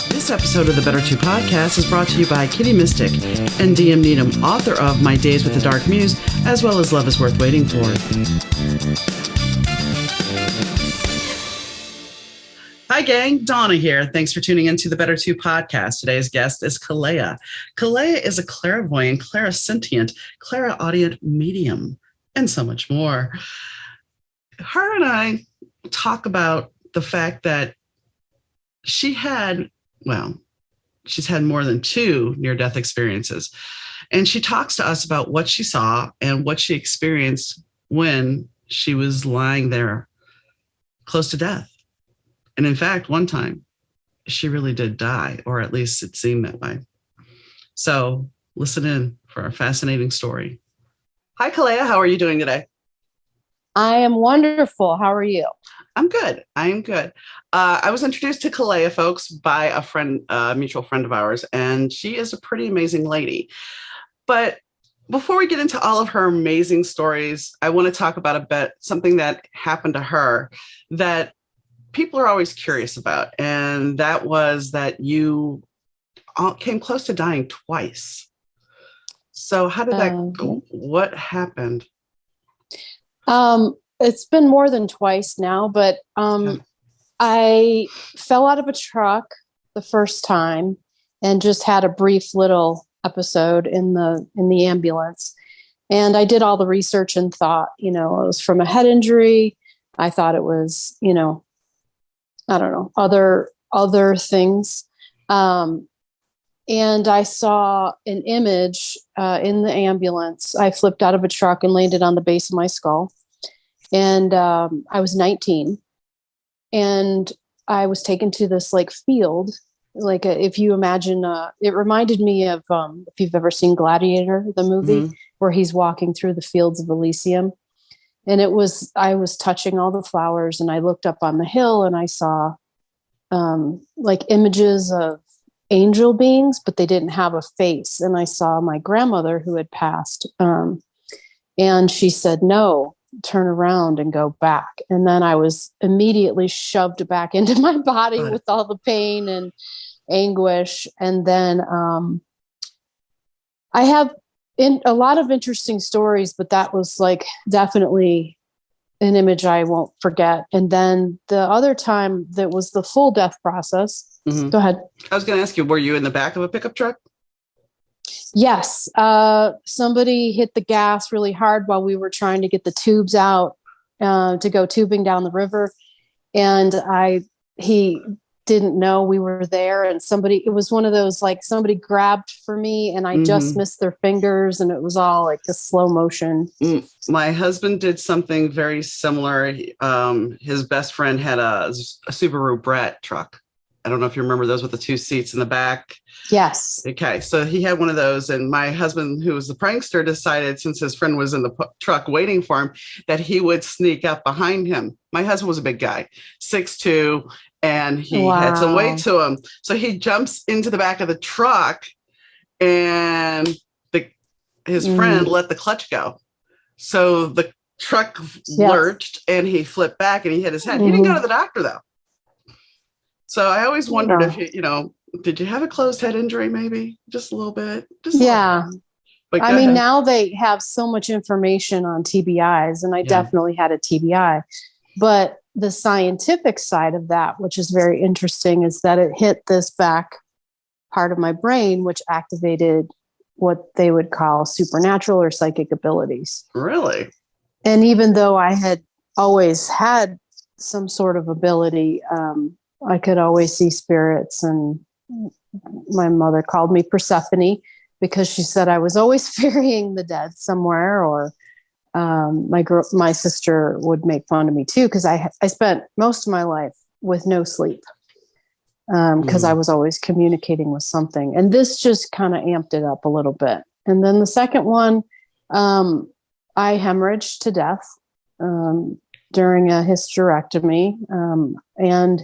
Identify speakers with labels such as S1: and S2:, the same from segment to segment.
S1: This episode of the Better 2 podcast is brought to you by Kitty Mystic and DM Needom, author of My Days with the Dark Muse, as well as Love is Worth Waiting For. Hi, gang. Donna here. Thanks for tuning into the Better 2 podcast. Today's guest is Kalea. Kalea is a clairvoyant, clairsentient, clairaudient medium, and so much more. Her and I talk about the fact that she's had more than 2 near-death experiences. And she talks to us about what she saw and what she experienced when she was lying there close to death. And in fact, one time she really did die, or at least it seemed that way. So listen in for a fascinating story. Hi, Kalea. How are you doing today?
S2: I am wonderful. How are you?
S1: I'm good. I am good. I was introduced to Kalea, folks, by a friend, a mutual friend of ours, and she is a pretty amazing lady. But before we get into all of her amazing stories, I want to talk about something that happened to her that people are always curious about, and that was that you came close to dying twice. So how did that go? What happened?
S2: It's been more than twice now, but I fell out of a truck the first time and just had a brief little episode in the ambulance. And I did all the research and thought, it was from a head injury. I thought it was, I don't know, other things. And I saw an image in the ambulance. I flipped out of a truck and landed on the base of my skull. And I was 19. And I was taken to this field, if you imagine, it reminded me of, if you've ever seen Gladiator, the movie, where he's walking through the fields of Elysium. And I was touching all the flowers, and I looked up on the hill and I saw images of angel beings, but they didn't have a face. And I saw my grandmother who had passed. And she said, "No, turn around and go back." And then I was immediately shoved back into my body with all the pain and anguish. And then I have a lot of interesting stories, but that was definitely an image I won't forget. And then the other time that was the full death process. Mm-hmm. Go ahead.
S1: I was going to ask you, were you in the back of a pickup truck?
S2: Yes. Somebody hit the gas really hard while we were trying to get the tubes out to go tubing down the river. And he didn't know we were there. And it was one of those, somebody grabbed for me and I just missed their fingers, and it was all a slow motion.
S1: My husband did something very similar. His best friend had a Subaru Brat truck. I don't know if you remember those with the 2 seats in the back.
S2: Yes.
S1: Okay. So he had one of those, and my husband, who was the prankster, decided, since his friend was in the truck waiting for him, that he would sneak up behind him. My husband was a big guy, 6'2", and he had some weight to him. So he jumps into the back of the truck, and his friend let the clutch go. So the truck lurched, and he flipped back, and he hit his head. He didn't go to the doctor, though. So I always wondered if did you have a closed head injury? Maybe just a little bit.
S2: But now they have so much information on TBIs, and I definitely had a TBI. But the scientific side of that, which is very interesting, is that it hit this back part of my brain, which activated what they would call supernatural or psychic abilities.
S1: Really?
S2: And even though I had always had some sort of ability, I could always see spirits, and my mother called me Persephone because she said I was always ferrying the dead somewhere, or my sister would make fun of me too, because I spent most of my life with no sleep because I was always communicating with something. And this just kind of amped it up a little bit. And then the second one, I hemorrhaged to death during a hysterectomy. And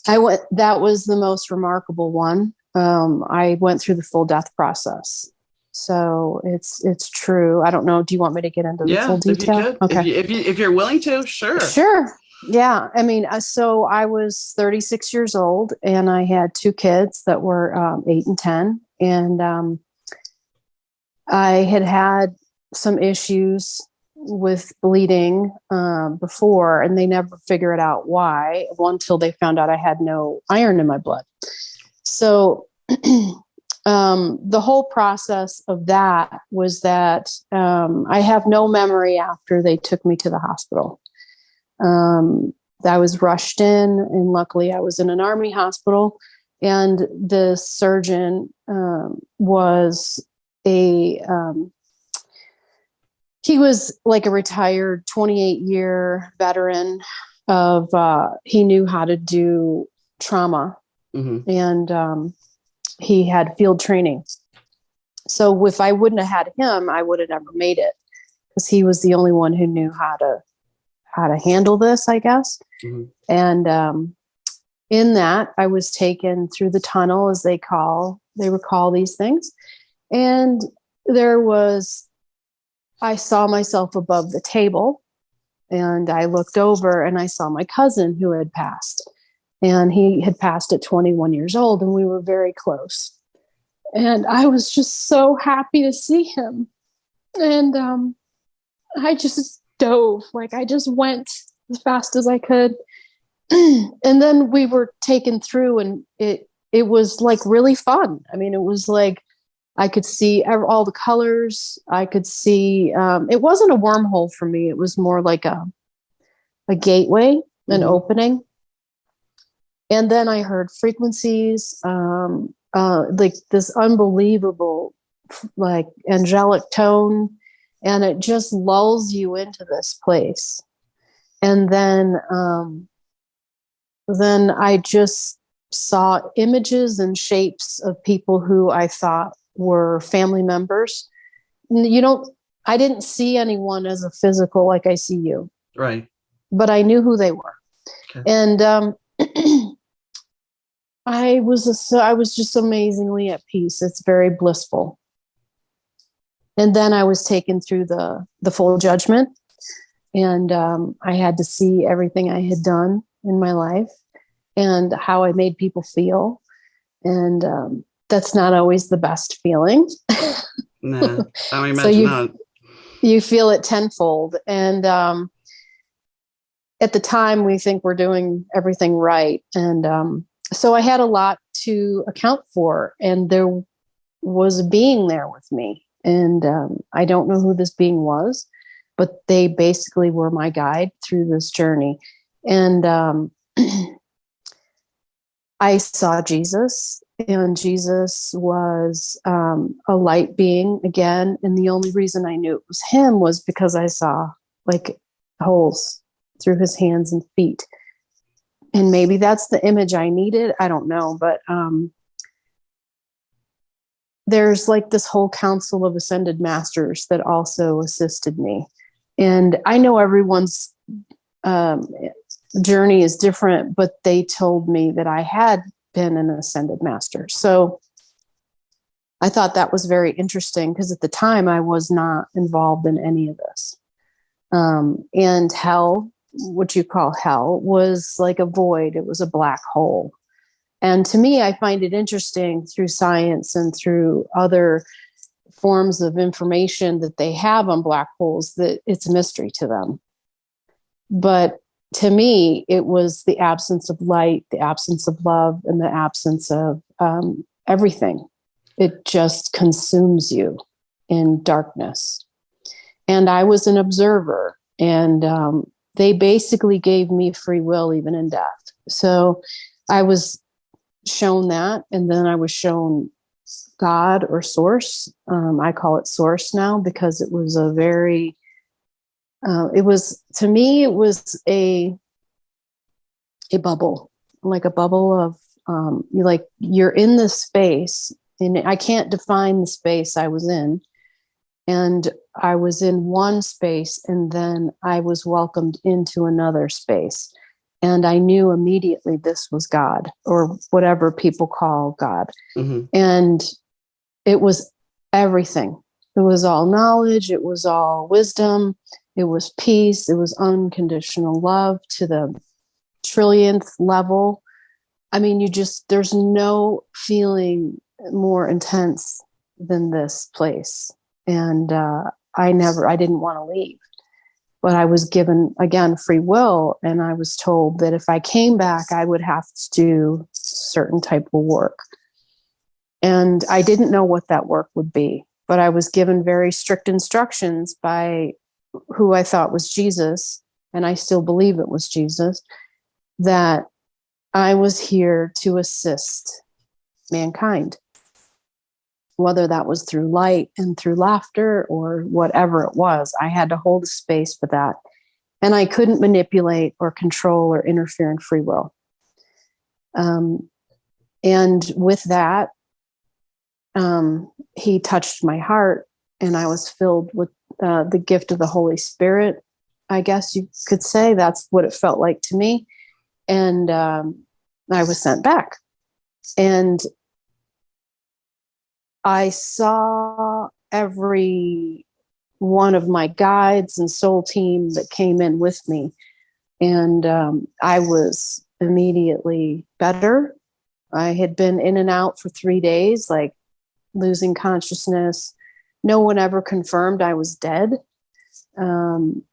S2: that was the most remarkable one. I went through the full death process. So it's true. I don't know. Do you want me to get into the full detail?
S1: If you could.
S2: Okay.
S1: If you're willing to, sure.
S2: Sure. Yeah. I mean, so I was 36 years old and I had two kids that were 8 and 10. And I had some issues with bleeding before, and they never figured out why until they found out I had no iron in my blood. So the whole process of that was that I have no memory after they took me to the hospital. I was rushed in, and luckily I was in an Army hospital, and the surgeon was he was like a retired 28-year veteran of, he knew how to do trauma, and he had field training. So if I wouldn't have had him, I would have never made it, because he was the only one who knew how to handle this, I guess. And in that, I was taken through the tunnel, as they would call these things. And I saw myself above the table, and I looked over and I saw my cousin who had passed, and he had passed at 21 years old, and we were very close. And I was just so happy to see him. And I just dove, I just went as fast as I could. And then we were taken through, and it was really fun. I mean, it was I could see all the colors. I could see, it wasn't a wormhole for me. It was more like a gateway, an opening. And then I heard frequencies, this unbelievable, angelic tone, and it just lulls you into this place. And then I just saw images and shapes of people who I thought were family members. I didn't see anyone as a physical like I see you.
S1: Right.
S2: But I knew who they were. Okay. And I was just amazingly at peace. It's very blissful. And then I was taken through the full judgment, and I had to see everything I had done in my life and how I made people feel. And that's not always the best feeling.
S1: Nah, I imagine not.
S2: You feel it tenfold. And at the time, we think we're doing everything right. And so I had a lot to account for. And there was a being there with me. And I don't know who this being was, but they basically were my guide through this journey. And I saw Jesus, and Jesus was a light being again. And the only reason I knew it was him was because I saw holes through his hands and feet. And maybe that's the image I needed. I don't know. But there's this whole council of ascended masters that also assisted me. And I know everyone's journey is different, but they told me that I had been an ascended master. So I thought that was very interesting, because at the time I was not involved in any of this. And hell, what you call hell, was like a void. It was a black hole. And to me, I find it interesting through science and through other forms of information that they have on black holes, that it's a mystery to them. But to me, it was the absence of light, the absence of love, and the absence of everything. It just consumes you in darkness. And I was an observer, and they basically gave me free will even in death. So I was shown that, and then I was shown God or source. I call it source now, because it was a very to me it was a bubble, like a bubble of you're in this space, and I can't define the space I was in. And I was in one space, and then I was welcomed into another space. And I knew immediately this was God, or whatever people call God. And it was everything. It was all knowledge. It was all wisdom. It was peace. It was unconditional love to the trillionth level. I mean, there's no feeling more intense than this place. And I didn't want to leave. But I was given, again, free will. And I was told that if I came back, I would have to do certain type of work. And I didn't know what that work would be. But I was given very strict instructions by who I thought was Jesus, and I still believe it was Jesus, that I was here to assist mankind, whether that was through light and through laughter or whatever it was. I had to hold a space for that. And I couldn't manipulate or control or interfere in free will. And with that, he touched my heart, and I was filled with the gift of the Holy Spirit. I guess you could say that's what it felt like to me. And I was sent back. And I saw every one of my guides and soul team that came in with me. And I was immediately better. I had been in and out for 3 days, like losing consciousness. No one ever confirmed I was dead. And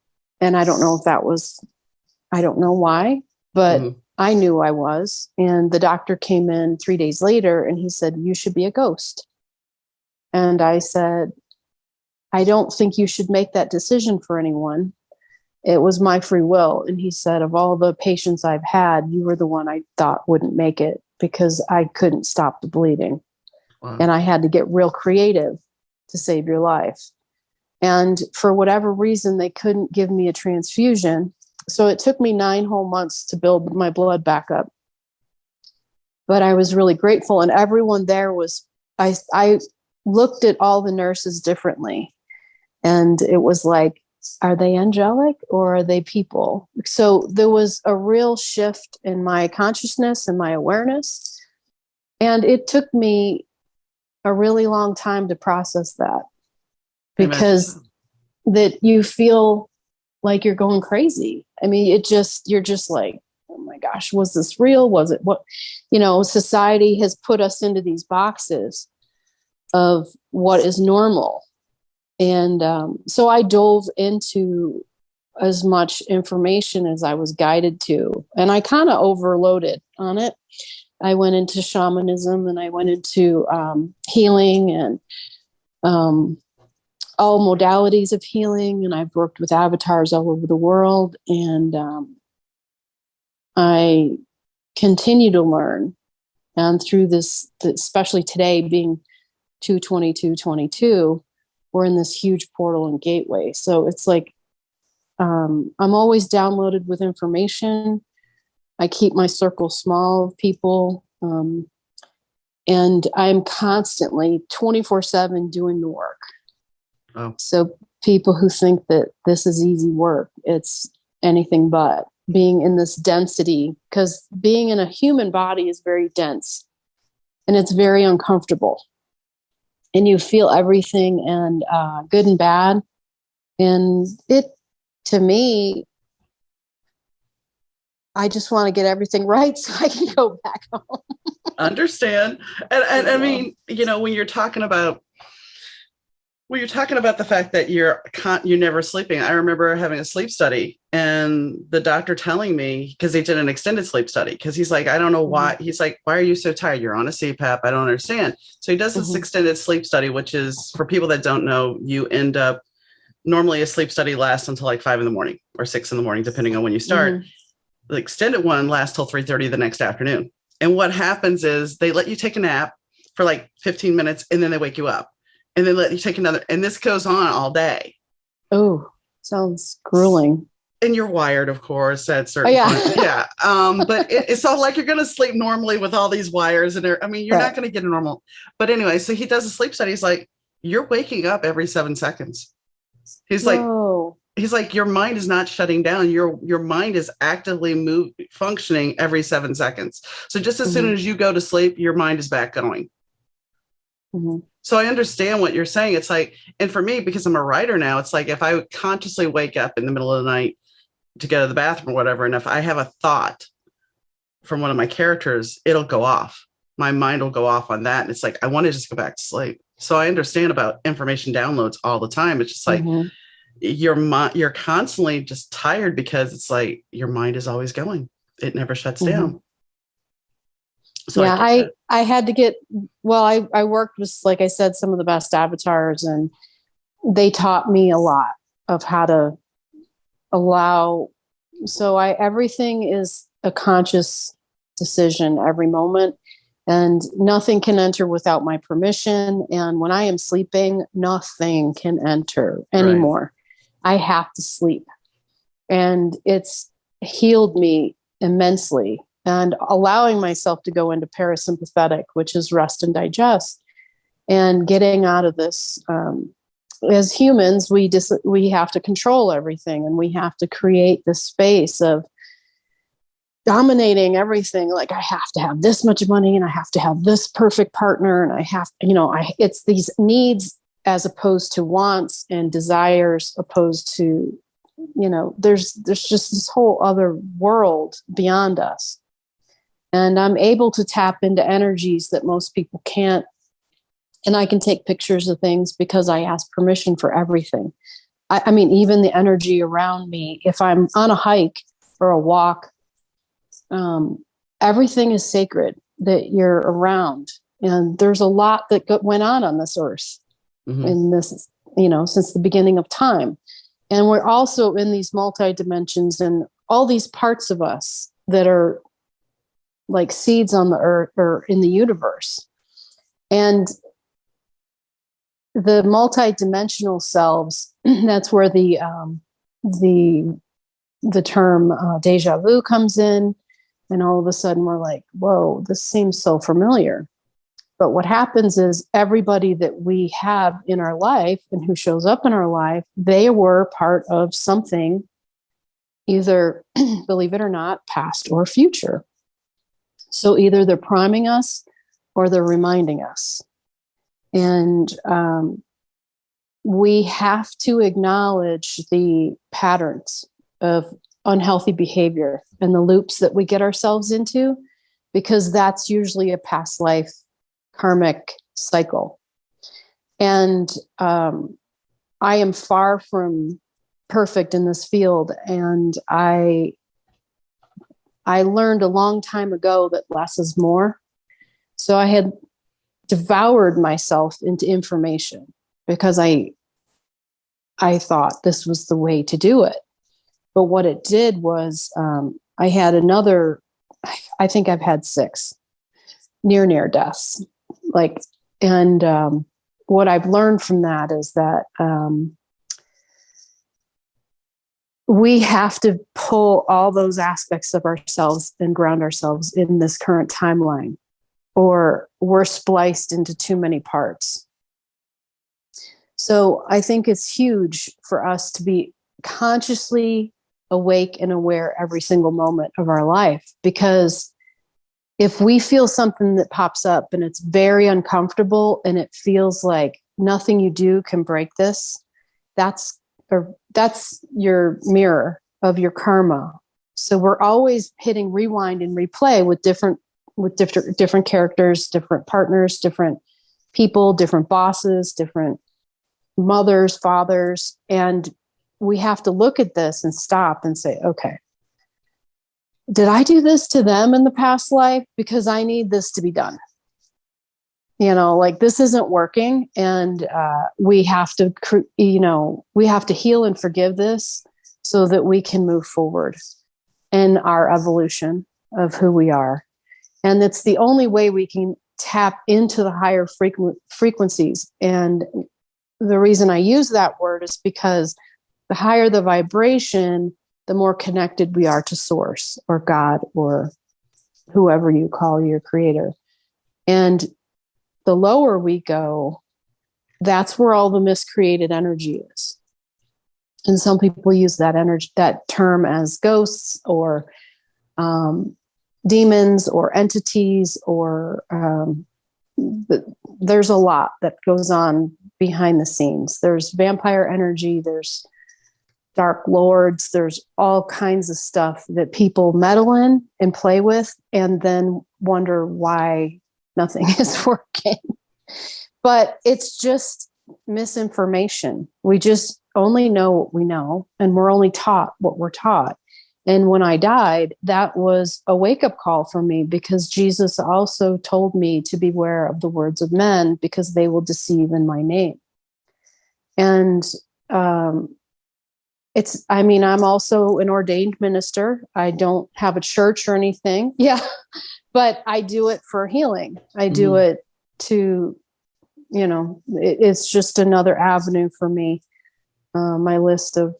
S2: I don't know if I don't know why, but I knew I was. And the doctor came in 3 days later and he said, "You should be a ghost." And I said, "I don't think you should make that decision for anyone. It was my free will." And he said, "Of all the patients I've had, you were the one I thought wouldn't make it because I couldn't stop the bleeding." Wow. And I had to get real creative to save your life. And for whatever reason, they couldn't give me a transfusion. So it took me 9 whole months to build my blood back up. But I was really grateful. And everyone there was, I looked at all the nurses differently. And it was like, are they angelic or are they people? So there was a real shift in my consciousness and my awareness. And it took me a really long time to process that, because that you feel like you're going crazy. I mean, you're just like, oh my gosh, was this real? Was it what, society has put us into these boxes of what is normal. And so I dove into as much information as I was guided to, and I kind of overloaded on it. I went into shamanism and I went into healing and all modalities of healing. And I've worked with avatars all over the world. And I continue to learn. And through this, especially today being 2/22/22, we're in this huge portal and gateway. So it's like I'm always downloaded with information. I keep my circle small of people. And I'm constantly 24/7 doing the work. Oh. So people who think that this is easy work, it's anything but. Being in this density, because being in a human body is very dense and it's very uncomfortable. And you feel everything and good and bad. And it, to me, I just want to get everything right so I can go back home.
S1: Understand. And I mean, when you're talking about the fact that you're never sleeping, I remember having a sleep study and the doctor telling me, because they did an extended sleep study, because he's like, I don't know why. He's like, why are you so tired? You're on a CPAP. I don't understand. So he does this extended sleep study, which is, for people that don't know, you end up, normally a sleep study lasts until like 5 a.m. or 6 a.m, depending on when you start. The extended one lasts till 3:30 the next afternoon. And what happens is they let you take a nap for like 15 minutes and then they wake you up and then let you take another. And this goes on all day. Oh,
S2: sounds grueling.
S1: And you're wired, of course, at certain points. Yeah. But it's not like you're going to sleep normally with all these wires. And you're not going to get a normal. But anyway, so he does a sleep study. He's like, you're waking up every 7 seconds. He's like, your mind is not shutting down. Your mind is actively functioning every 7 seconds. So just as soon as you go to sleep, your mind is back going. So I understand what you're saying. It's like, and for me, because I'm a writer now, it's like if I consciously wake up in the middle of the night to go to the bathroom or whatever, and if I have a thought from one of my characters, it'll go off. My mind will go off on that. And it's like, I want to just go back to sleep. So I understand about information downloads all the time. It's just like you're constantly just tired because it's like your mind is always going. It never shuts down. So
S2: yeah, I had to get, well, I worked with, like I said, some of the best avatars, and they taught me a lot of how to allow. So everything is a conscious decision every moment, and nothing can enter without my permission. And when I am sleeping, nothing can enter anymore. Right. I have to sleep. And it's healed me immensely. And allowing myself to go into parasympathetic, which is rest and digest, and getting out of this. As humans, we have to control everything, and we have to create this space of dominating everything. Like, I have to have this much money, and I have to have this perfect partner, and I have, it's these needs as opposed to wants, and desires opposed to, there's just this whole other world beyond us. And I'm able to tap into energies that most people can't. And I can take pictures of things because I ask permission for everything. I mean, even the energy around me, if I'm on a hike or a walk, everything is sacred that you're around. And there's a lot that went on this earth in this, since the beginning of time. And we're also in these multi-dimensions and all these parts of us that are like seeds on the earth or in the universe. And the multi-dimensional selves, that's where the term deja vu comes in. And all of a sudden we're like, whoa, this seems so familiar. But what happens is everybody that we have in our life and who shows up in our life, they were part of something, either, believe it or not, past or future. So either they're priming us or they're reminding us. And we have to acknowledge the patterns of unhealthy behavior and the loops that we get ourselves into, because that's usually a past life karmic cycle. And I am far from perfect in this field. And I learned a long time ago that less is more. So I had devoured myself into information because I thought this was the way to do it. But what it did was I had I think I've had 6 near deaths. What I've learned from that is that we have to pull all those aspects of ourselves and ground ourselves in this current timeline, or we're spliced into too many parts. So I think it's huge for us to be consciously awake and aware every single moment of our life, because if we feel something that pops up and it's very uncomfortable and it feels like nothing you do can break this, that's your mirror of your karma. So we're always hitting rewind and replay with different characters, different partners, different people, different bosses, different mothers, fathers. And we have to look at this and stop and say, okay, did I do this to them in the past life? Because I need this to be done. This isn't working. And we have to heal and forgive this so that we can move forward in our evolution of who we are. And it's the only way we can tap into the higher frequencies. And the reason I use that word is because the higher the vibration, the more connected we are to source or God or whoever you call your creator. And the lower we go, that's where all the miscreated energy is. And some people use that term as ghosts or demons or entities or there's a lot that goes on behind the scenes. There's vampire energy, there's dark lords, there's all kinds of stuff that people meddle in and play with and then wonder why nothing is working. But it's just misinformation. We just only know what we know, and we're only taught what we're taught. And when I died, that was a wake-up call for me, because Jesus also told me to beware of the words of men, because they will deceive in my name. And I'm also an ordained minister. I don't have a church or anything. Yeah. But I do it for healing. I do it to, it's just another avenue for me. My list of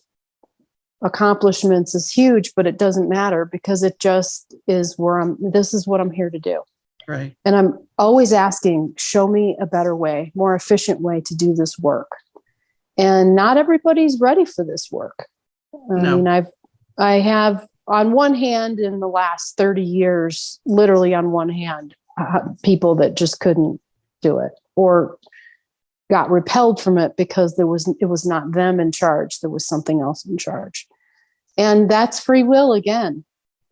S2: accomplishments is huge, but it doesn't matter, because it just is this is what I'm here to do.
S1: Right.
S2: And I'm always asking, show me a better way, more efficient way to do this work. And not everybody's ready for this work. I have on one hand, in the last 30 years, literally on one hand, people that just couldn't do it or got repelled from it because it was not them in charge. There was something else in charge. And that's free will again.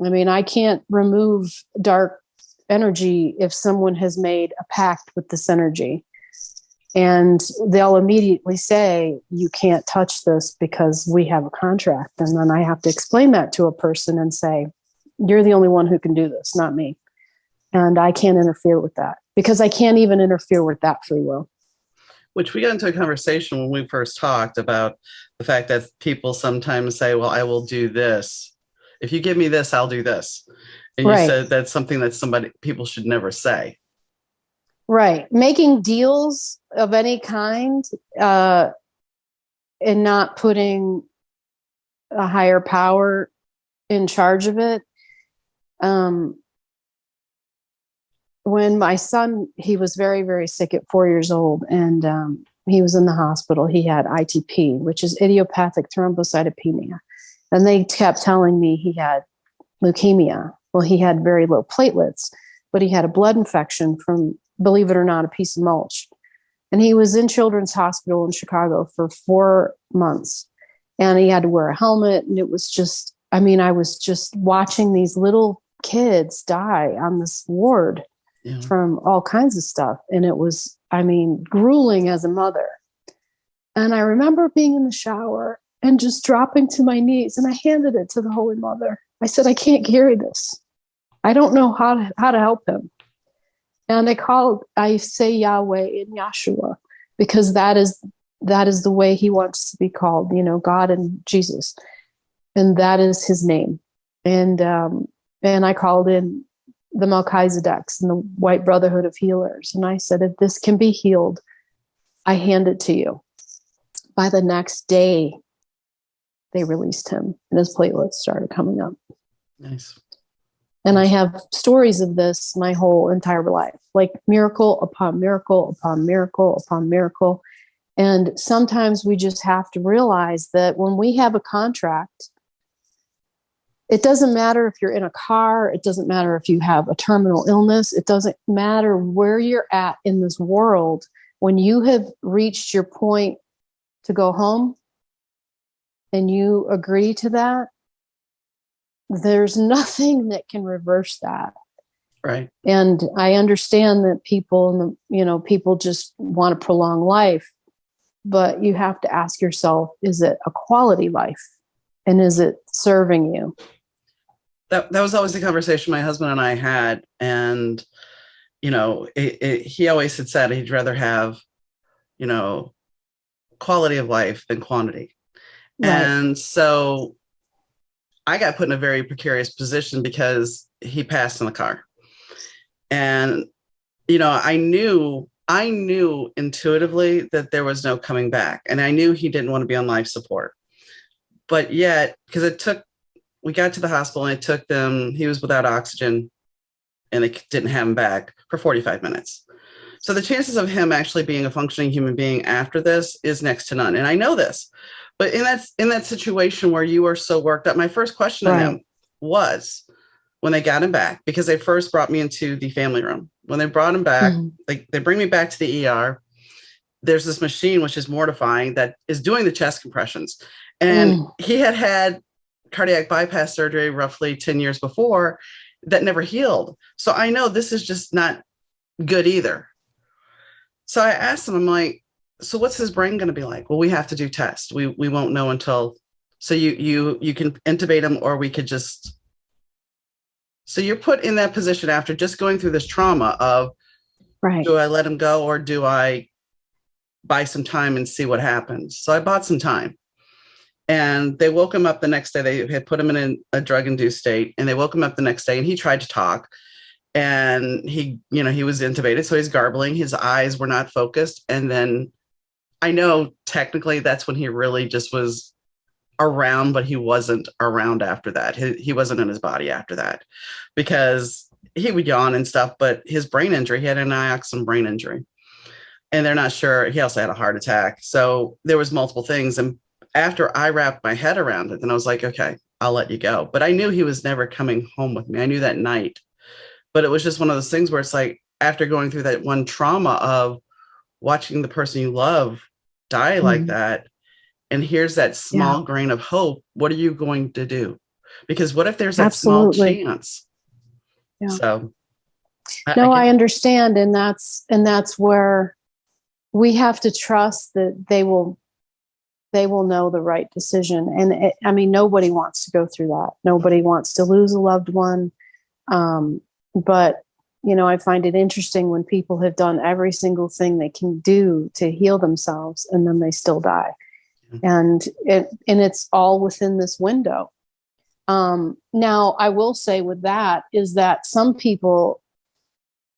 S2: I can't remove dark energy if someone has made a pact with this energy. And they'll immediately say, you can't touch this because we have a contract. And then I have to explain that to a person and say, you're the only one who can do this, not me. And I can't interfere with that, because I can't even interfere with that free will.
S1: Which we got into a conversation when we first talked about the fact that people sometimes say, well, I will do this. If you give me this, I'll do this. And you said that's something that people should never say.
S2: Right. Making deals of any kind and not putting a higher power in charge of it. When my son, he was very, very sick at 4 years old, and he was in the hospital. He had ITP, which is idiopathic thrombocytopenia. And they kept telling me he had leukemia. Well, he had very low platelets, but he had a blood infection from, believe it or not, a piece of mulch. And he was in Children's Hospital in Chicago for 4 months. And he had to wear a helmet. And it was just, I was just watching these little kids die on this ward from all kinds of stuff. And it was, grueling as a mother. And I remember being in the shower and just dropping to my knees. And I handed it to the Holy Mother. I said, I can't carry this. I don't know how to help him. And I say Yahweh in Yahshua, because that is the way he wants to be called, God and Jesus. And that is his name. And I called in the Melchizedeks and the White Brotherhood of Healers. And I said, if this can be healed, I hand it to you. By the next day, they released him and his platelets started coming up.
S1: Nice.
S2: And I have stories of this my whole entire life, like miracle upon miracle upon miracle upon miracle. And sometimes we just have to realize that when we have a contract, it doesn't matter if you're in a car. It doesn't matter if you have a terminal illness. It doesn't matter where you're at in this world. When you have reached your point to go home and you agree to that, there's nothing that can reverse that.
S1: Right.
S2: And I understand that people just want to prolong life, but you have to ask yourself, is it a quality life? And is it serving you?
S1: That was always the conversation my husband and I had. And, he always had said he'd rather have, quality of life than quantity. Right. And so I got put in a very precarious position because he passed in the car. And, I knew intuitively that there was no coming back. And I knew he didn't want to be on life support. But yet, because we got to the hospital and it took them, he was without oxygen and they didn't have him back for 45 minutes. So the chances of him actually being a functioning human being after this is next to none. And I know this, but in that situation where you were so worked up, my first question to them was, when they got him back, because they first brought me into the family room When they brought him back,
S2: Mm-hmm.
S1: they bring me back to the ER. There's this machine, which is mortifying, that is doing the chest compressions. And he had cardiac bypass surgery roughly 10 years before that never healed. So I know this is just not good either. So I asked him, I'm like, so what's his brain going to be like? Well, we have to do tests. We won't know until, so you can intubate him, or we could just, so you're put in that position after just going through this trauma of,
S2: Right.
S1: do I let him go, or do I buy some time and see what happens? So I bought some time, and they woke him up the next day. They had put him in a drug-induced state, and they woke him up the next day, and he tried to talk, and he was intubated. So he's garbling. His eyes were not focused. And then I know technically that's when he really just was around, but he wasn't around after that. He wasn't in his body after that, because he would yawn and stuff, but his brain injury, he had an ioxin brain injury, and they're not sure. He also had a heart attack. So there was multiple things. And after I wrapped my head around it, then I was like, okay, I'll let you go. But I knew he was never coming home with me. I knew that night, but it was just one of those things where it's like, after going through that one trauma of watching the person you love die like that, and here's that small grain of hope, what are you going to do? Because what if there's that small chance? Yeah. So
S2: I understand. And that's where we have to trust that they will know the right decision. And I mean, nobody wants to go through that. Nobody wants to lose a loved one. But I find it interesting when people have done every single thing they can do to heal themselves, and then they still die. And it's all within this window. Now, I will say with that is that some people,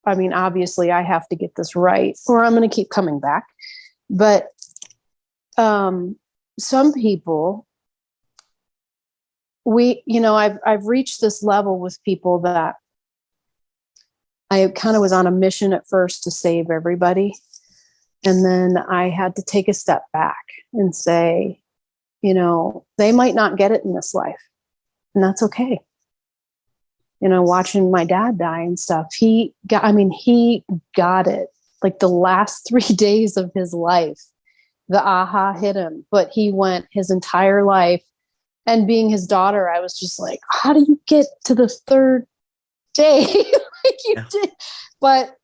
S2: I mean, obviously I have to get this right, or I'm going to keep coming back. But some people, I've reached this level with people that I kind of was on a mission at first to save everybody. And then I had to take a step back and say, they might not get it in this life, and that's okay. Watching my dad die and stuff, he got it. Like the last 3 days of his life, the aha hit him, but he went his entire life. And being his daughter, I was just like, how do you get to the third day? Like you did. But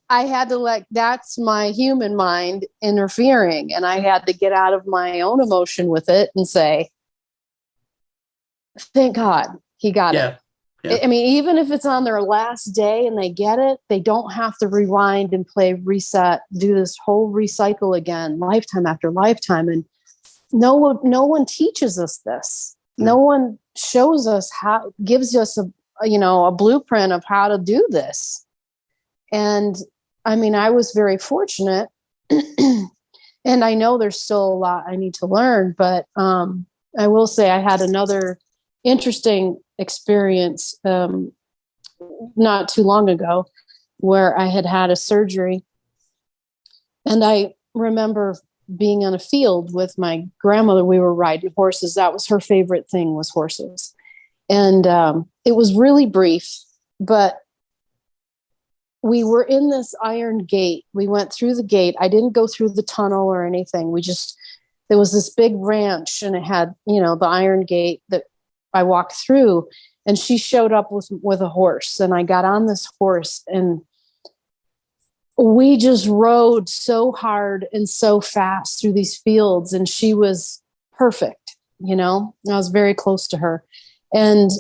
S2: I had to that's my human mind interfering. And I had to get out of my own emotion with it and say, thank God he got it. Yeah. I mean, even if it's on their last day and they get it, they don't have to rewind and play reset, do this whole recycle again, lifetime after lifetime. And no one teaches us this. No one shows us how, gives us a blueprint of how to do this. And I mean, I was very fortunate, and I know there's still a lot I need to learn, but I will say I had another interesting experience not too long ago where I had a surgery, and I remember being on a field with my grandmother. We were riding horses. That was her favorite thing, was horses. And it was really brief, but we were in this iron gate. We went through the gate. I didn't go through the tunnel or anything. There was this big ranch, and it had, the iron gate that I walked through, and she showed up with a horse, and I got on this horse, and we just rode so hard and so fast through these fields, and she was perfect. I was very close to her. And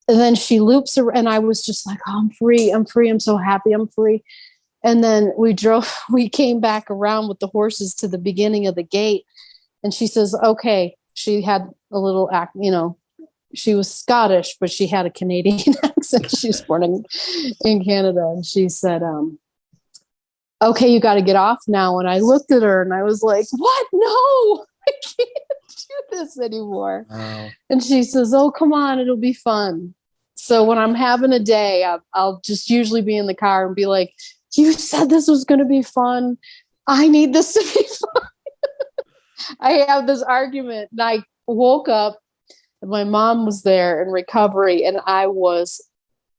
S2: then she loops around, and I was just like, oh, I'm free. I'm so happy. I'm free. And then we came back around with the horses to the beginning of the gate. And she says, okay, she had a little act, she was Scottish, but she had a Canadian accent. She was born in Canada. And she said, okay, you got to get off now. And I looked at her and I was like, what? No, I can't do this anymore. Wow. And she says, oh, come on, it'll be fun. So when I'm having a day, I'll just usually be in the car and be like, you said this was going to be fun. I need this to be fun. I have this argument, and I woke up and my mom was there in recovery, and I was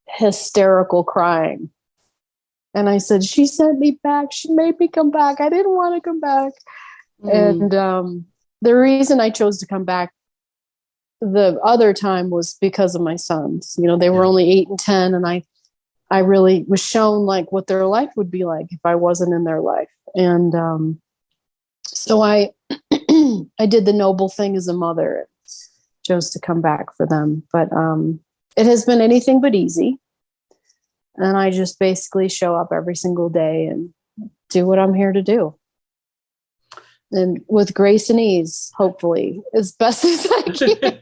S2: hysterical crying. And I said, she sent me back. She made me come back. I didn't want to come back. And the reason I chose to come back the other time was because of my sons. You know, they were only 8 and 10, and I really was shown like what their life would be like if I wasn't in their life. And so I I did the noble thing as a mother, chose to come back for them. But it has been anything but easy. And I just basically show up every single day and do what I'm here to do. And with grace and ease, hopefully, as best as I can.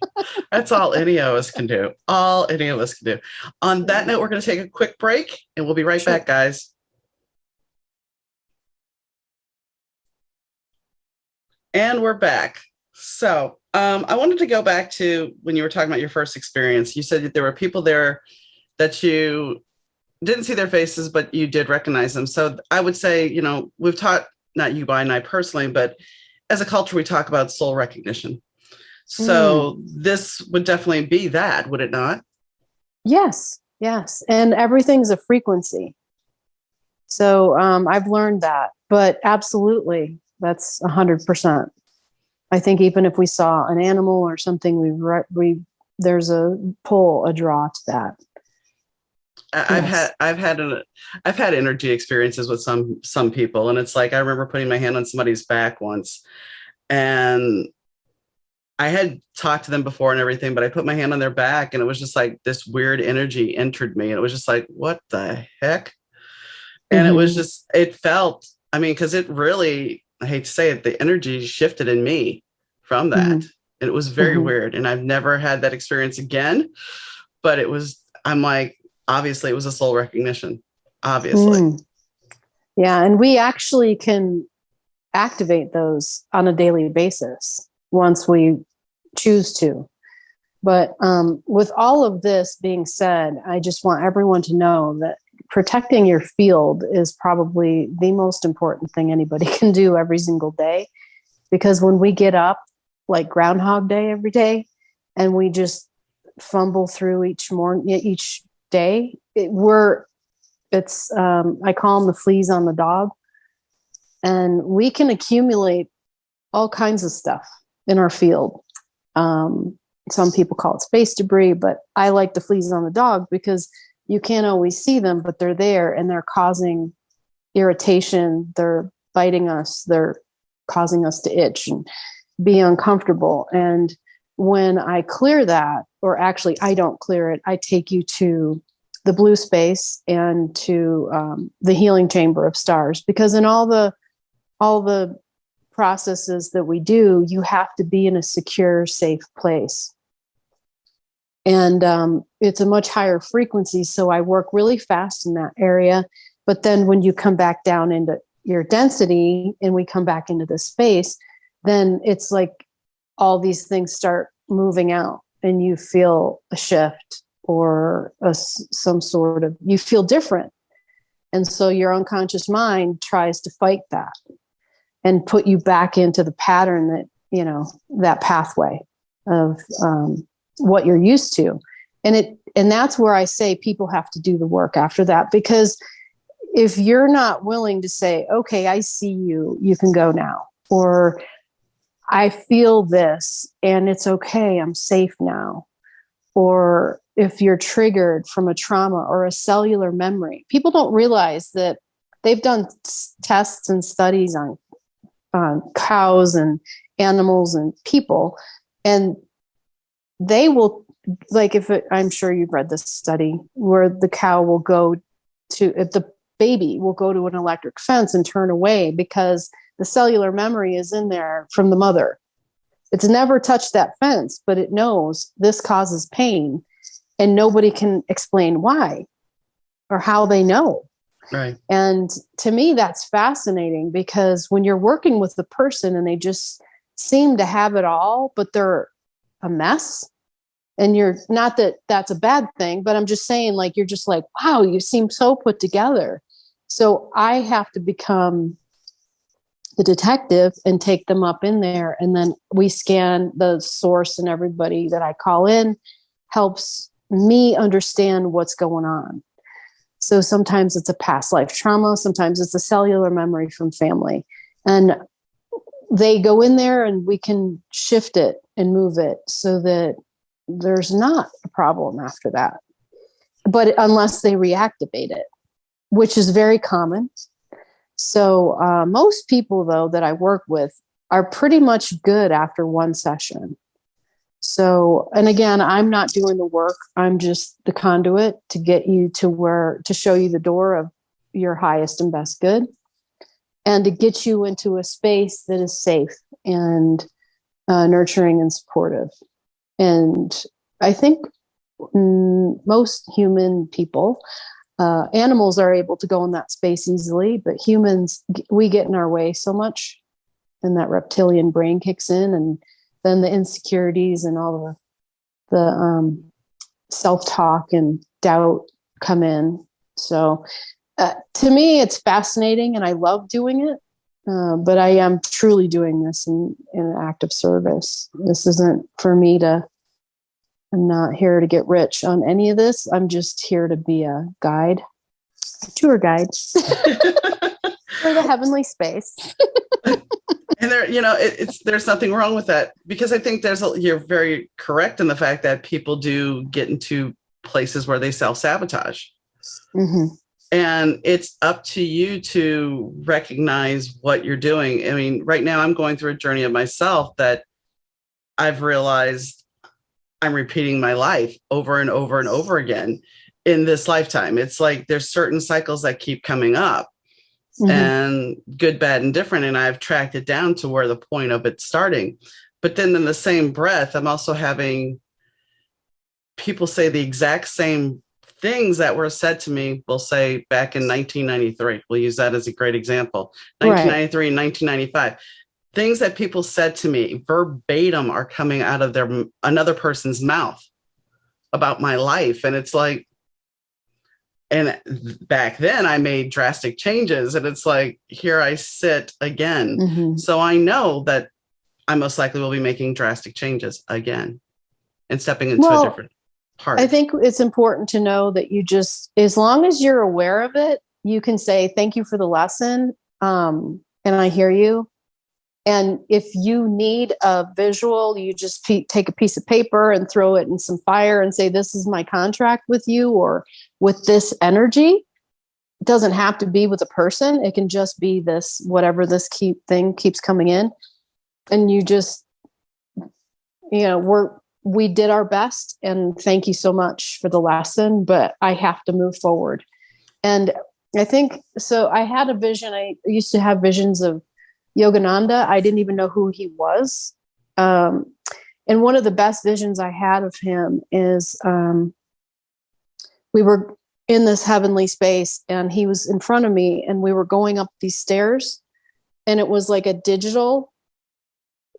S1: That's all any of us can do. All any of us can do. On that note, we're going to take a quick break, and we'll be right back, guys. And we're back. So I wanted to go back to when you were talking about your first experience. You said that there were people there that you didn't see their faces, but you did recognize them. So I would say, you know, we've taught, not you and I personally, but as a culture, we talk about soul recognition. So this would definitely be that, would it not?
S2: Yes. Yes. And everything's a frequency. So I've learned that, but absolutely, that's 100%. I think even if we saw an animal or something, there's a pull, a draw to that.
S1: I've had energy experiences with some people, and it's like I remember putting my hand on somebody's back once, and I had talked to them before and everything, but I put my hand on their back, and it was just like this weird energy entered me, and it was just like, what the heck? And it was just, it felt, I mean, because it really, I hate to say it, the energy shifted in me from that, and it was very weird, and I've never had that experience again. But it was, I'm like, obviously it was a soul recognition, obviously.
S2: Yeah. And we actually can activate those on a daily basis once we choose to. But with all of this being said, I just want everyone to know that protecting your field is probably the most important thing anybody can do every single day. Because when we get up like Groundhog Day every day and we just fumble through each day, I call them the fleas on the dog, and we can accumulate all kinds of stuff in our field. Some people call it space debris, but I like the fleas on the dog because you can't always see them, but they're there and they're causing irritation. They're biting us. They're causing us to itch and be uncomfortable. And when I clear that, or actually I don't clear it, I take you to the blue space and to the healing chamber of stars, because in all the processes that we do, you have to be in a secure, safe place. And it's a much higher frequency. So I work really fast in that area. But then when you come back down into your density and we come back into the space, then it's like all these things start moving out and you feel a shift or some sort of, you feel different. And so your unconscious mind tries to fight that and put you back into the pattern that, you know, that pathway of what you're used to. And that's where I say people have to do the work after that, because if you're not willing to say, okay, I see you, you can go now, or I feel this and it's okay, I'm safe now. Or if you're triggered from a trauma or a cellular memory, people don't realize that they've done tests and studies on cows and animals and people, and they will, like, I'm sure you've read this study where the cow will go to, if the baby will go to an electric fence and turn away because the cellular memory is in there from the mother. It's never touched that fence, but it knows this causes pain, and nobody can explain why or how they know.
S1: Right.
S2: And to me, that's fascinating, because when you're working with the person and they just seem to have it all, but they're a mess, and you're not that that's a bad thing, but I'm just saying, like, you're just like, wow, you seem so put together. So I have to become the detective and take them up in there. And then we scan the source, and everybody that I call in helps me understand what's going on. So sometimes it's a past life trauma. Sometimes it's a cellular memory from family. And they go in there and we can shift it and move it so that there's not a problem after that. But unless they reactivate it, which is very common. So most people, though, that I work with are pretty much good after one session. So, and again, I'm not doing the work. I'm just the conduit to get you to show you the door of your highest and best good, and to get you into a space that is safe and nurturing and supportive. And I think most human people, animals are able to go in that space easily, but humans, we get in our way so much, and that reptilian brain kicks in, and then the insecurities and all the self-talk and doubt come in. So to me, it's fascinating and I love doing it. But I am truly doing this in an act of service. This isn't for me I'm not here to get rich on any of this. I'm just here to be a guide, a tour guide for the heavenly space.
S1: And there, there's nothing wrong with that, because I think you're very correct in the fact that people do get into places where they self-sabotage. Mm-hmm. And it's up to you to recognize what you're doing. I mean, right now I'm going through a journey of myself that I've realized I'm repeating my life over and over and over again in this lifetime. It's like there's certain cycles that keep coming up, mm-hmm. and good, bad, and different. And I've tracked it down to where the point of it starting. But then in the same breath, I'm also having people say the exact same things that were said to me, we'll say back in 1993. We'll use that as a great example. 1993 and 1995. Things that people said to me verbatim are coming out of another person's mouth about my life. And it's like, and back then I made drastic changes, and it's like, here I sit again. Mm-hmm. So I know that I most likely will be making drastic changes again and stepping into a different part.
S2: I think it's important to know that you just, as long as you're aware of it, you can say, thank you for the lesson. And I hear you. And if you need a visual, you just take a piece of paper and throw it in some fire and say, this is my contract with you, or with this energy. It doesn't have to be with a person. It can just be this, whatever this thing keeps coming in. And you just, we did our best, and thank you so much for the lesson, but I have to move forward. And I think, so I had a vision. I used to have visions of Yogananda. I didn't even know who he was. And one of the best visions I had of him is we were in this heavenly space, and he was in front of me, and we were going up these stairs, and it was like a digital,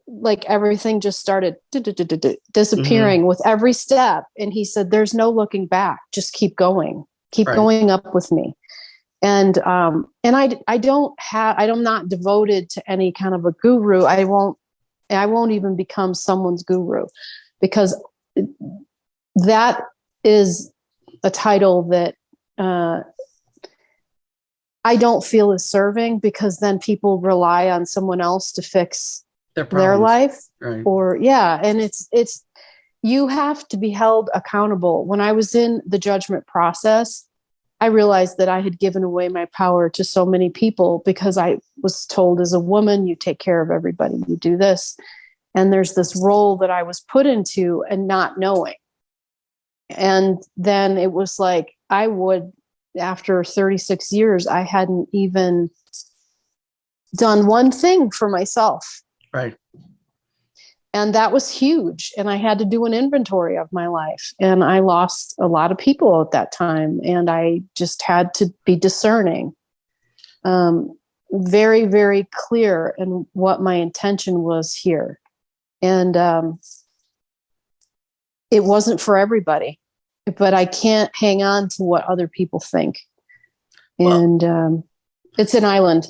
S2: like everything just started disappearing, mm-hmm. with every step. And he said, there's no looking back. Just keep going, going up with me. And I'm not devoted to any kind of a guru. I won't even become someone's guru, because that is a title that I don't feel is serving, because then people rely on someone else to fix their life. Right. And it's, you have to be held accountable. When I was in the judgment process, I realized that I had given away my power to so many people, because I was told, as a woman, you take care of everybody, you do this. And there's this role that I was put into and not knowing. And then it was like, after 36 years, I hadn't even done one thing for myself.
S1: Right.
S2: And that was huge. And I had to do an inventory of my life. And I lost a lot of people at that time. And I just had to be discerning, very, very clear in what my intention was here. And it wasn't for everybody, but I can't hang on to what other people think. And it's an island.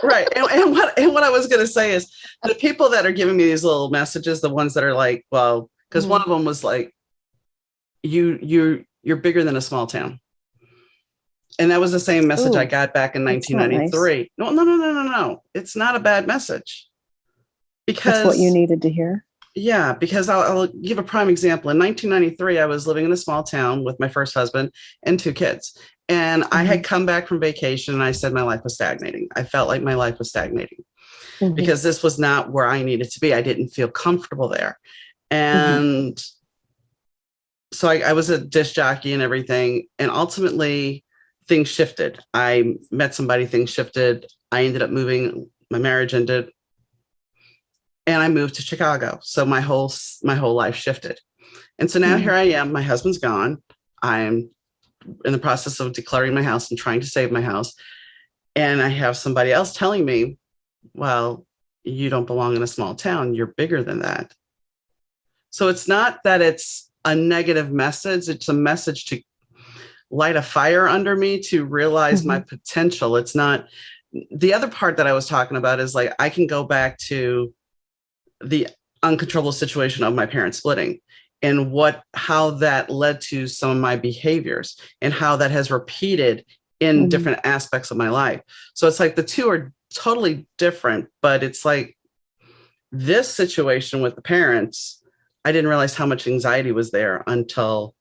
S1: Right. And what I was going to say is, the people that are giving me these little messages, the ones that are like, well, because mm-hmm. one of them was like, you're bigger than a small town. And that was the same message I
S2: Ooh,
S1: got back in
S2: that's not nice.
S1: 1993. No. It's not a bad message. Because
S2: That's what you needed to hear.
S1: yeah, because I'll give a prime example. In 1993, I was living in a small town with my first husband and 2 kids. And I had come back from vacation and I said my life was stagnating. I felt like my life was stagnating because this was not where I needed to be. I didn't feel comfortable there. And so I was a disc jockey and everything. And ultimately, things shifted. I met somebody, things shifted. I ended up moving, my marriage ended, and I moved to Chicago. So my whole life shifted. And so now here I am, my husband's gone. I'm in the process of declaring my house and trying to save my house. And I have somebody else telling me, well, you don't belong in a small town. You're bigger than that. So it's not that it's a negative message. It's a message to light a fire under me to realize my potential. It's not the other part that I was talking about is like, I can go back to the uncontrollable situation of my parents splitting and how that led to some of my behaviors and how that has repeated in different aspects of my life. So it's like the two are totally different, but it's like this situation with the parents, I didn't realize how much anxiety was there until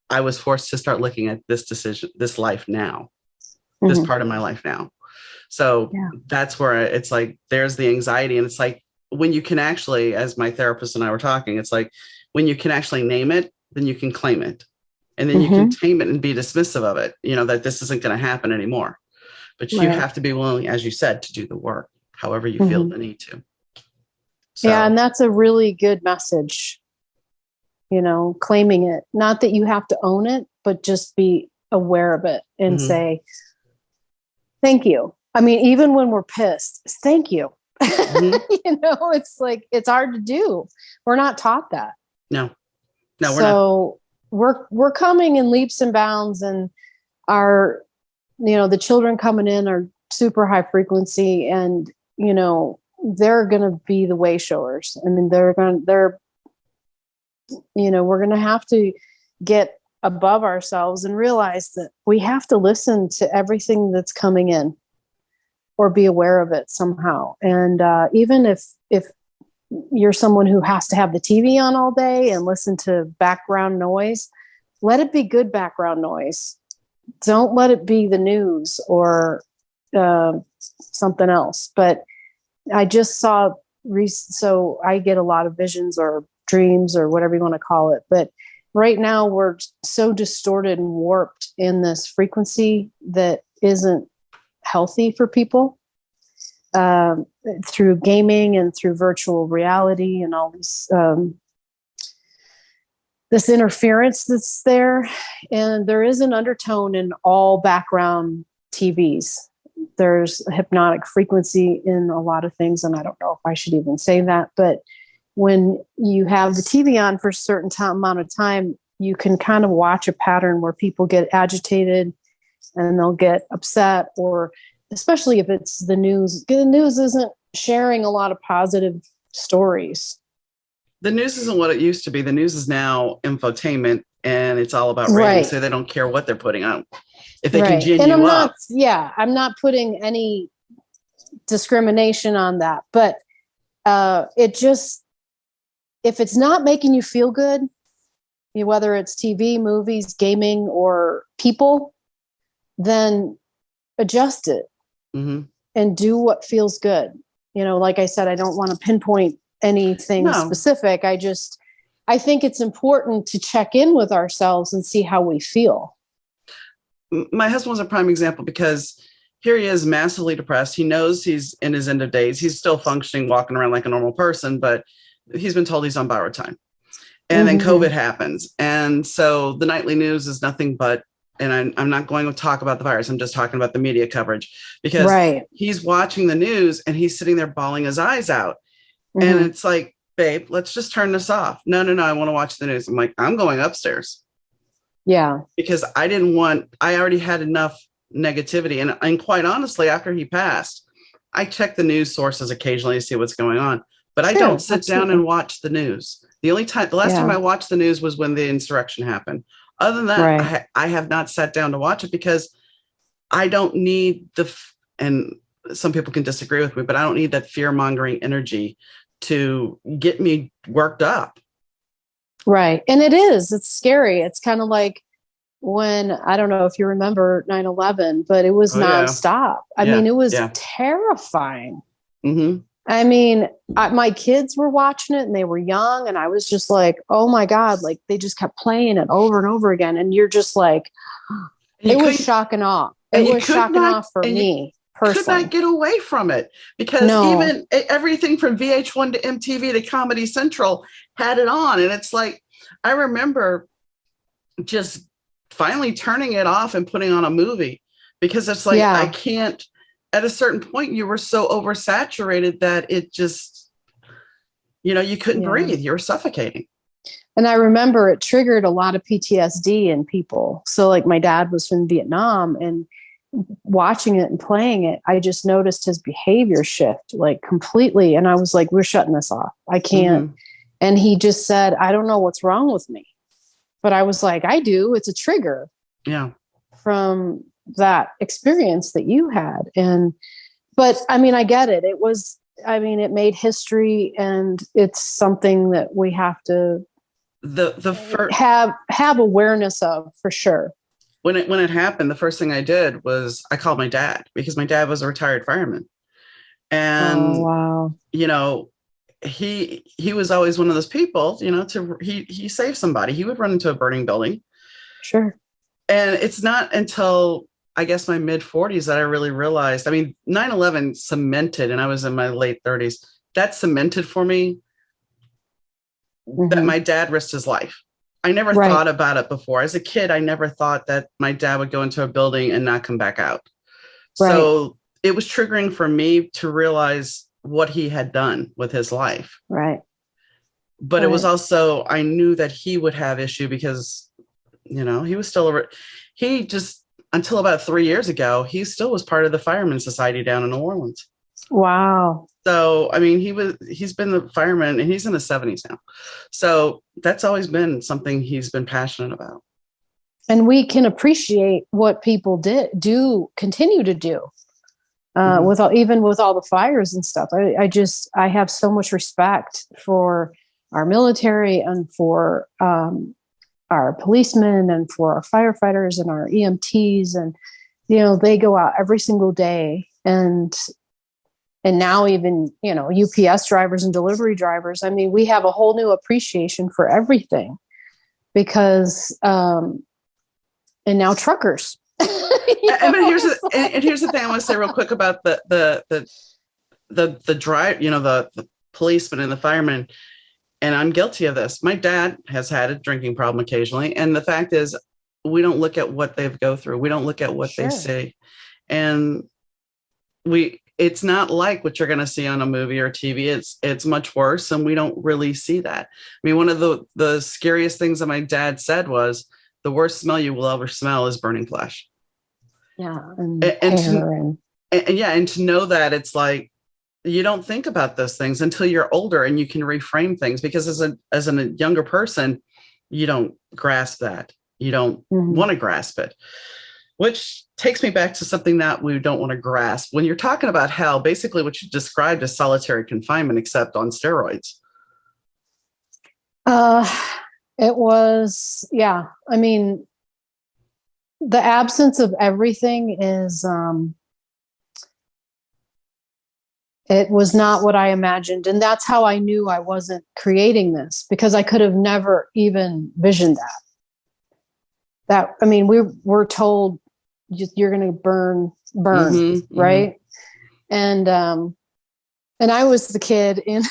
S1: I was forced to start looking at this decision, this life now, this part of my life now. So that's where it's like, there's the anxiety. And it's like, when you can actually, as my therapist and I were talking, it's like, when you can actually name it, then you can claim it. And then you can tame it and be dismissive of it, that this isn't going to happen anymore. But you have to be willing, as you said, to do the work, however you feel the need to. So,
S2: yeah. And that's a really good message, claiming it. Not that you have to own it, but just be aware of it and say, thank you. I mean, even when we're pissed, thank you. It's like, it's hard to do. We're not taught that.
S1: No, we're not.
S2: So we're coming in leaps and bounds, and our, the children coming in are super high frequency, and, they're going to be the way showers. I mean, we're going to have to get above ourselves and realize that we have to listen to everything that's coming in or be aware of it somehow. And even if you're someone who has to have the TV on all day and listen to background noise, let it be good background noise. Don't let it be the news or something else. But I just saw, so I get a lot of visions or dreams or whatever you want to call it. But right now we're so distorted and warped in this frequency that isn't healthy for people, through gaming and through virtual reality and all these, this interference that's there. And there is an undertone in all background TVs. There's a hypnotic frequency in a lot of things. And I don't know if I should even say that, but when you have the TV on for a certain amount of time, you can kind of watch a pattern where people get agitated and they'll get upset, or especially if it's the news. The news isn't sharing a lot of positive stories.
S1: The news isn't what it used to be. The news is now infotainment, and it's all about ratings. So they don't care what they're putting on. If they can gin you up.
S2: I'm not putting any discrimination on that, but it just, if it's not making you feel good, whether it's TV, movies, gaming, or people, then adjust it and do what feels good. Like I said, I don't want to pinpoint anything specific. I think it's important to check in with ourselves and see how we feel.
S1: My husband was a prime example, because here he is massively depressed. He knows he's in his end of days. He's still functioning, walking around like a normal person, but he's been told he's on borrowed time. And then COVID happens. And so the nightly news is nothing but, and I'm not going to talk about the virus, I'm just talking about the media coverage, because he's watching the news and he's sitting there bawling his eyes out. And it's like, babe, let's just turn this off. No, I want to watch the news. I'm like, I'm going upstairs. Yeah. Because I already had enough negativity. And quite honestly, after he passed, I check the news sources occasionally to see what's going on, but I don't sit down and watch the news. The last time I watched the news was when the insurrection happened. Other than that, I have not sat down to watch it, because I don't need and some people can disagree with me, but I don't need that fear mongering energy to get me worked up.
S2: Right. And it's scary. It's kind of like when, I don't know if you remember 9/11, but it was nonstop. I mean, it was terrifying.
S1: Mm-hmm.
S2: I mean, my kids were watching it and they were young, and I was just like, oh my God, like they just kept playing it over and over again. And you're just like, it was shock and awe. It was shock and awe for me personally.
S1: Could not get away from it because even everything from VH1 to MTV to Comedy Central had it on. And it's like, I remember just finally turning it off and putting on a movie because it's like, I can't, at a certain point, you were so oversaturated that it just, you couldn't breathe. You were suffocating.
S2: And I remember it triggered a lot of PTSD in people. So like my dad was from Vietnam, and watching it and playing it, I just noticed his behavior shift like completely. And I was like, we're shutting this off. I can't. Mm-hmm. And he just said, I don't know what's wrong with me. But I was like, I do. It's a trigger.
S1: Yeah.
S2: From that experience that you had. But I mean, I get it. It made history, and it's something that we have to have awareness of for sure.
S1: When it happened, the first thing I did was I called my dad, because my dad was a retired fireman. And, he was always one of those people, he saved somebody. He would run into a burning building.
S2: Sure.
S1: And it's not until I guess my mid 40s that I really realized, 9/11 cemented, and I was in my late 30s, that cemented for me that my dad risked his life. I never thought about it before. As a kid, I never thought that my dad would go into a building and not come back out. Right. So it was triggering for me to realize what he had done with his life.
S2: Right.
S1: But it was also, I knew that he would have issue because, he was still, until about 3 years ago, he still was part of the Fireman Society down in New Orleans.
S2: Wow.
S1: So, he's been the fireman, and he's in his 70s now. So that's always been something he's been passionate about. And
S2: we can appreciate what people continue to do with all the fires and stuff. I have so much respect for our military and for our policemen and for our firefighters and our EMTs. And, they go out every single day, and now even, UPS drivers and delivery drivers. We have a whole new appreciation for everything because, and now truckers.
S1: Here's the thing I want to say real quick about the drive, the policemen and the firemen. And I'm guilty of this. My dad has had a drinking problem occasionally. And the fact is, we don't look at what they go through. We don't look at what they see. And it's not like what you're going to see on a movie or TV. It's much worse. And we don't really see that. One of the scariest things that my dad said was, the worst smell you will ever smell is burning flesh.
S2: Yeah.
S1: And to know that, it's like, you don't think about those things until you're older and you can reframe things, because as a younger person, you don't grasp that. You don't want to grasp it, which takes me back to something that we don't want to grasp. When you're talking about hell, basically what you described as solitary confinement, except on steroids.
S2: It was, the absence of everything is, it was not what I imagined. And that's how I knew I wasn't creating this, because I could have never even visioned that. We were told you're going to burn, right? And I was the kid in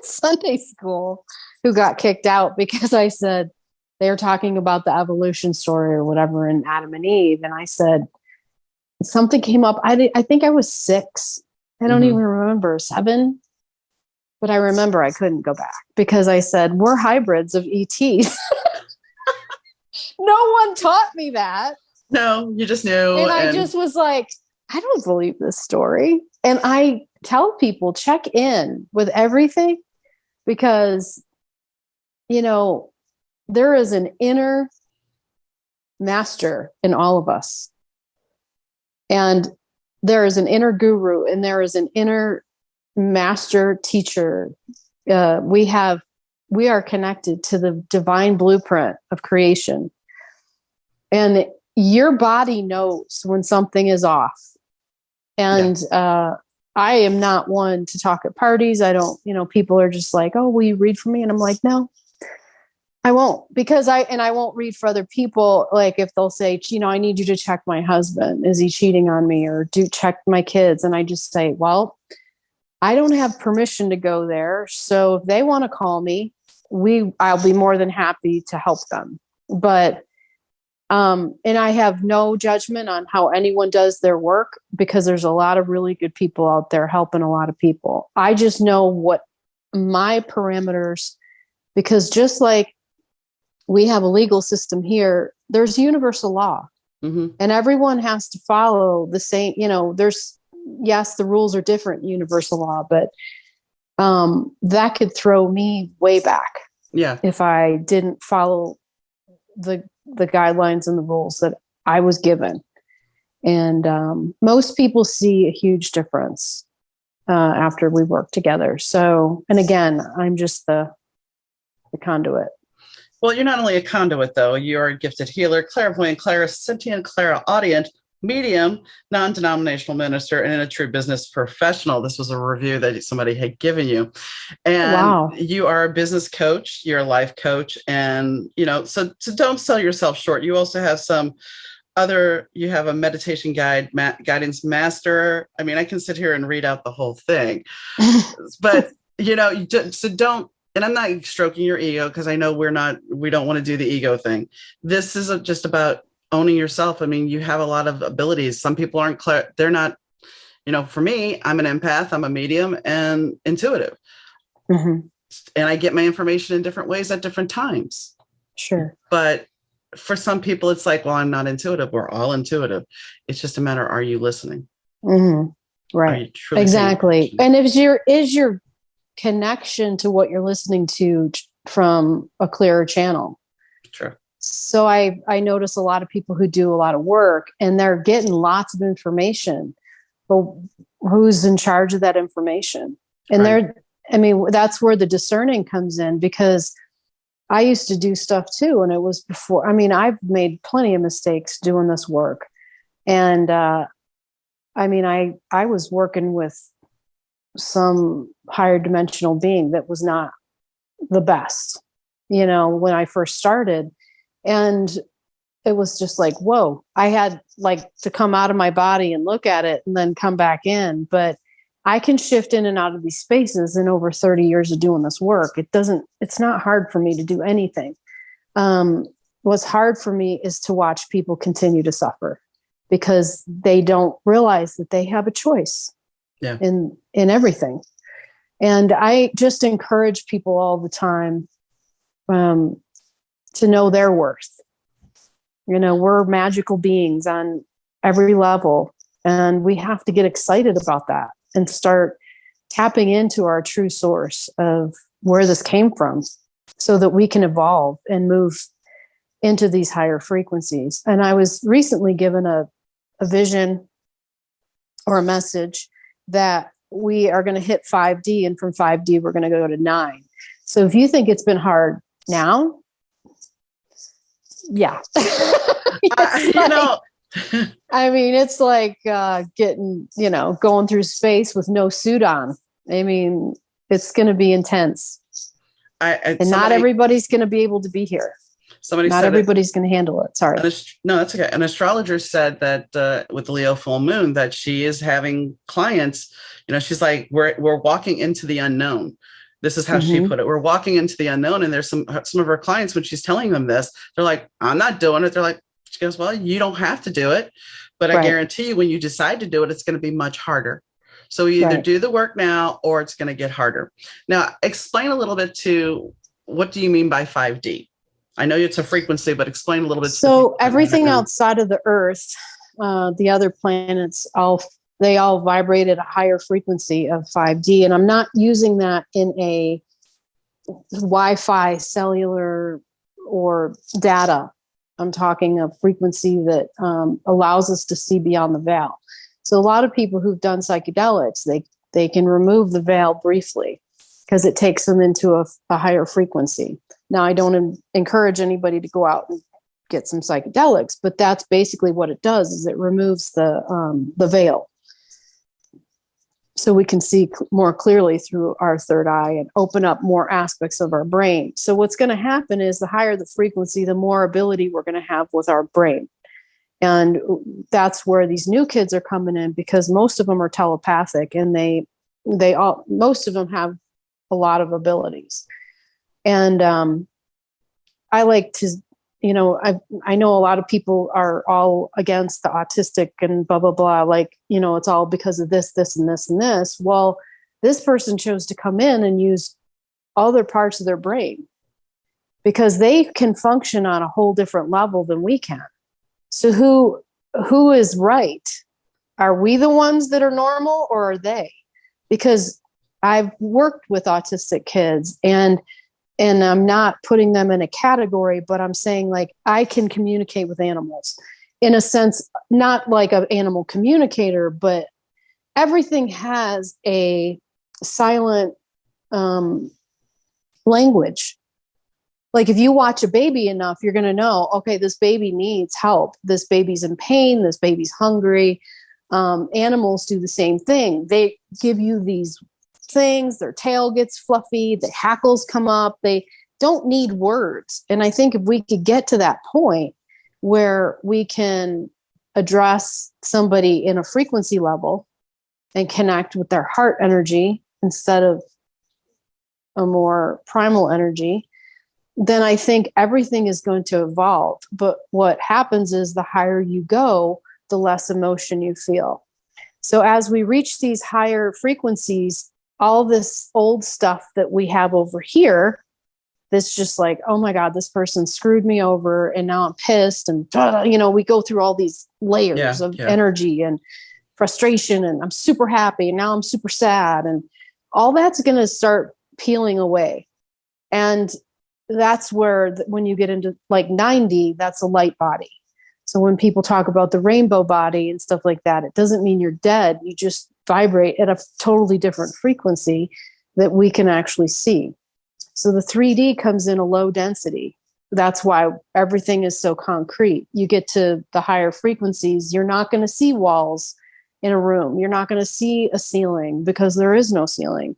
S2: Sunday school who got kicked out because I said, they were talking about the evolution story or whatever in Adam and Eve. And I said, something came up. I think I was 6. I don't even remember, 7, but I remember I couldn't go back because I said, we're hybrids of ETs. No one taught me that.
S1: No, you just knew.
S2: And I just was like, I don't believe this story. And I tell people, check in with everything, because, there is an inner master in all of us. And there is an inner guru and there is an inner master teacher. We are connected to the divine blueprint of creation. And your body knows when something is off. And I am not one to talk at parties. I don't, people are just like, oh, will you read for me? And I'm like, no, I won't, because I won't read for other people. Like if they'll say, I need you to check my husband. Is he cheating on me? Or do check my kids? And I just say, well, I don't have permission to go there. So if they want to call me, I'll be more than happy to help them. But and I have no judgment on how anyone does their work, because there's a lot of really good people out there helping a lot of people. I just know what my parameters, because just like we have a legal system here, there's universal law, and everyone has to follow the same, yes, the rules are different in universal law, but that could throw me way back. Yeah. If I didn't follow the guidelines and the rules that I was given. And most people see a huge difference after we work together. So, and again, I'm just the conduit.
S1: Well, you're not only a conduit, though. You're a gifted healer, clairvoyant, clairsentient, clairaudient medium, non-denominational minister, and a true business professional. This was a review that somebody had given you. And you are a business coach, you're a life coach. And, so don't sell yourself short. You also have you have a meditation guidance master. I mean, I can sit here and read out the whole thing, but, so don't, and I'm not stroking your ego, because I know we don't want to do the ego thing. This isn't just about owning yourself. I mean, you have a lot of abilities. Some people aren't they're not, for me, I'm an empath, I'm a medium and intuitive. And I get my information in different ways at different times. Sure. But for some people, it's like, well, I'm not intuitive. We're all intuitive. It's just a matter, are you listening?
S2: Right. Exactly. And is your connection to what you're listening to from a clearer channel? Sure. So I notice a lot of people who do a lot of work and they're getting lots of information, but who's in charge of that information? And that's where the discerning comes in, because I used to do stuff too. And it was before, I've made plenty of mistakes doing this work. And, I was working with some higher dimensional being that was not the best, when I first started. And it was just like, whoa, I had to come out of my body and look at it and then come back in. But I can shift in and out of these spaces in over 30 years of doing this work. It's not hard for me to do anything. What's hard for me is to watch people continue to suffer, because they don't realize that they have a choice in everything. And I just encourage people all the time to know their worth. We're magical beings on every level, and we have to get excited about that and start tapping into our true source of where this came from, so that we can evolve and move into these higher frequencies. And I was recently given a vision or a message that we are going to hit 5D, and from 5D, we're going to go to 9. So if you think it's been hard now, yeah. It's like getting, going through space with no suit on. It's going to be intense. Not everybody's going to be able to be here. Not everybody's going to handle it. Sorry.
S1: No, that's okay. An astrologer said that with the Leo full moon, that she is having clients, she's like, we're walking into the unknown. This is how she put it. We're walking into the unknown. And there's some of her clients, when she's telling them this, they're like, I'm not doing it. They're like, she goes, well, you don't have to do it. But I guarantee you, when you decide to do it, it's going to be much harder. So you either do the work now, or it's going to get harder. Now, explain a little bit to, what do you mean by 5D? I know it's a frequency, but explain a little bit.
S2: So everything outside of the Earth, the other planets, they all vibrate at a higher frequency of 5D. And I'm not using that in a Wi-Fi, cellular, or data. I'm talking a frequency that allows us to see beyond the veil. So a lot of people who've done psychedelics, they can remove the veil briefly because it takes them into a higher frequency. Now, I don't encourage anybody to go out and get some psychedelics, but that's basically what it does, is it removes the veil. So we can see more clearly through our third eye and open up more aspects of our brain. So what's going to happen is the higher the frequency, the more ability we're going to have with our brain. And that's where these new kids are coming in, because most of them are telepathic, and most of them have a lot of abilities. And I like to, I know a lot of people are all against the autistic and blah, blah, blah. Like, it's all because of this, this, and this, and this. Well, this person chose to come in and use other parts of their brain because they can function on a whole different level than we can. So who is right? Are we the ones that are normal, or are they? Because I've worked with autistic kids, and I'm not putting them in a category, but I'm saying, like, I can communicate with animals in a sense, not like an animal communicator, but everything has a silent language. Like, if you watch a baby enough, you're going to know, okay, this baby needs help. This baby's in pain. This baby's hungry. Animals do the same thing. They give you these things, their tail gets fluffy, the hackles come up. They don't need words. And I think if we could get to that point where we can address somebody in a frequency level and connect with their heart energy instead of a more primal energy, then I think everything is going to evolve. But what happens is the higher you go, the less emotion you feel. So as we reach these higher frequencies, all this old stuff that we have over here, that's just like, oh my God, this person screwed me over and now I'm pissed. And, we go through all these layers of energy and frustration, and I'm super happy and now I'm super sad. And all that's going to start peeling away. And that's where, when you get into like 90, that's a light body. So when people talk about the rainbow body and stuff like that, it doesn't mean you're dead. You just vibrate at a totally different frequency that we can actually see. So the 3D comes in a low density. That's why everything is so concrete. You get to the higher frequencies, you're not going to see walls in a room. You're not going to see a ceiling because there is no ceiling.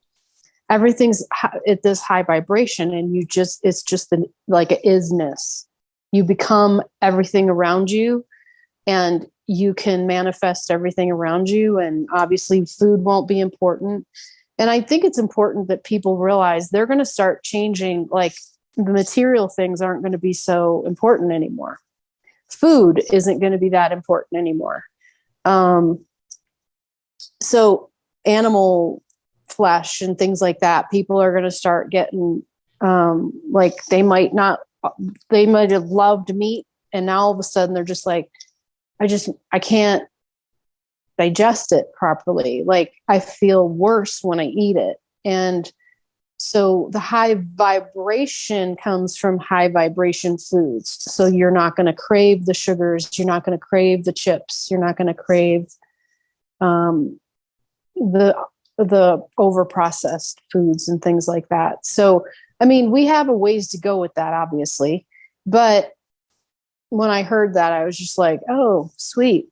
S2: Everything's at this high vibration, and it's just like an isness. You become everything around you, and you can manifest everything around you. And obviously food won't be important. And I think it's important that people realize they're going to start changing. Like, the material things aren't going to be so important anymore. Food isn't going to be that important anymore. So animal flesh and things like that, people are going to start getting, like, they might have loved meat, and now all of a sudden they're just like, I can't digest it properly. Like, I feel worse when I eat it. And so the high vibration comes from high vibration foods. So you're not going to crave the sugars. You're not going to crave the chips. You're not going to crave the over-processed foods and things like that. So, I mean, we have a ways to go with that, obviously. But when I heard that, I was just like, oh, sweet.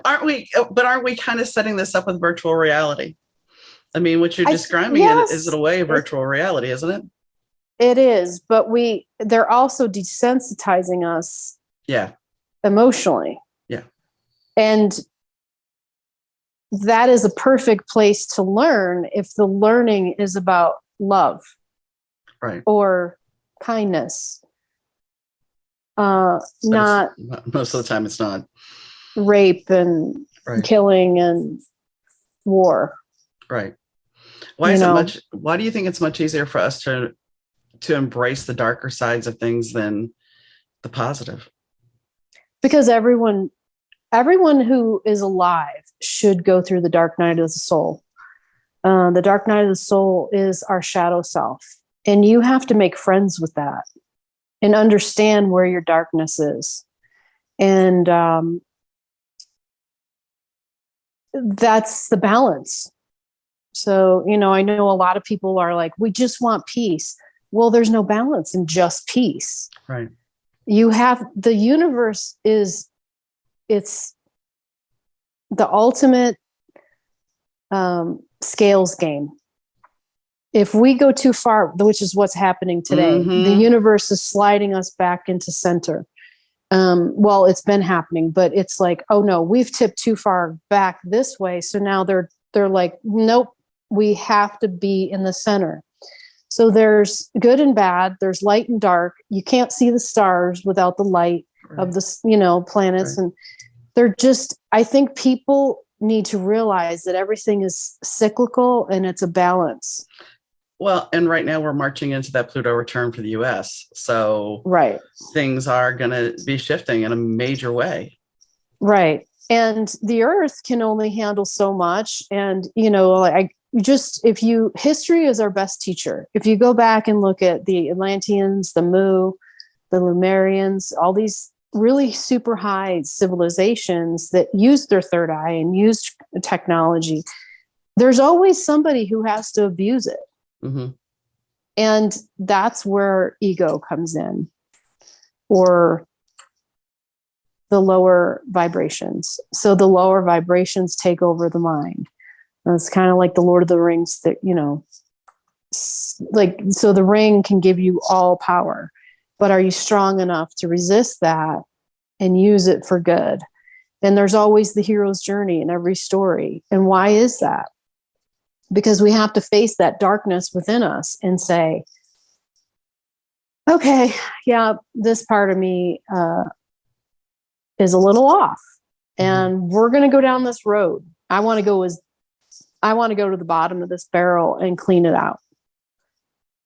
S1: Aren't we kind of setting this up with virtual reality? I mean, what you're describing is in a way virtual reality, isn't it?
S2: It is, but they're also desensitizing us.
S1: Yeah.
S2: Emotionally.
S1: Yeah.
S2: And that is a perfect place to learn if the learning is about love. Right. Or kindness. Not
S1: most of the time it's not.
S2: Rape and killing and war.
S1: Right. Why do you think it's much easier for us to embrace the darker sides of things than the positive?
S2: Because everyone who is alive should go through the dark night of the soul. The dark night of the soul is our shadow self. And you have to make friends with that. and understand where your darkness is. And that's the balance. So, I know a lot of people are like, we just want peace. Well, there's no balance in just peace.
S1: Right.
S2: The universe it's the ultimate scales game. If we go too far, which is what's happening today, the universe is sliding us back into center. Well, it's been happening, but it's like, oh no, we've tipped too far back this way. So now they're like, nope, we have to be in the center. So there's good and bad. There's light and dark. You can't see the stars without the light of the, planets. Right. And they're just, I think people need to realize that everything is cyclical and it's a balance.
S1: Well, and right now we're marching into that Pluto return for the U.S. So things are going to be shifting in a major way. Right.
S2: And the earth can only handle so much. And, history is our best teacher. If you go back and look at the Atlanteans, the Mu, the Lemurians, all these really super high civilizations that used their third eye and used technology, there's always somebody who has to abuse it. Mm-hmm. And that's where ego comes in, or the lower vibrations. So the lower vibrations take over the mind. And it's kind of like the Lord of the Rings that, so the ring can give you all power, but are you strong enough to resist that and use it for good? And there's always the hero's journey in every story. And why is that? Because we have to face that darkness within us and say, okay, yeah, this part of me is a little off, and we're going to go down this road. I want to go to the bottom of this barrel and clean it out.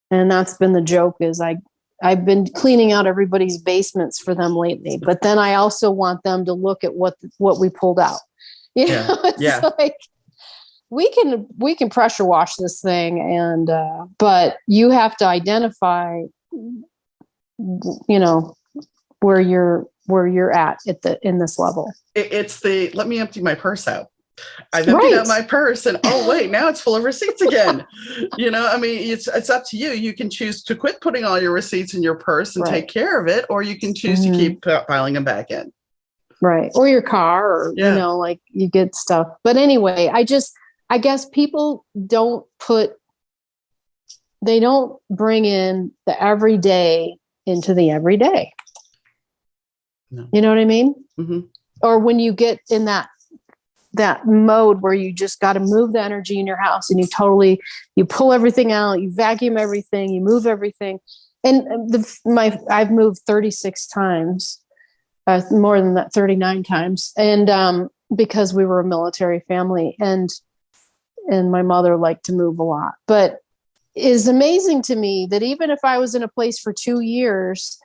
S2: And that's been the joke, is I've been cleaning out everybody's basements for them lately, but then I also want them to look at what we pulled out. It's like, we can pressure wash this thing, and but you have to identify, where you're at in this level.
S1: It's let me empty my purse out. I've emptied out my purse, and oh wait, now it's full of receipts again. It's up to you. You can choose to quit putting all your receipts in your purse and take care of it, or you can choose to keep piling them back in. Right.
S2: Or your car, or you get stuff. But anyway, I guess people don't bring in the everyday into the everyday. No. You know what I mean? Mm-hmm. Or when you get in that mode where you just got to move the energy in your house, and you pull everything out, you vacuum everything, you move everything. And I've moved 36 times, more than that, 39 times. And because we were a military family, and my mother liked to move a lot. But it is amazing to me that even if I was in a place for 2 years,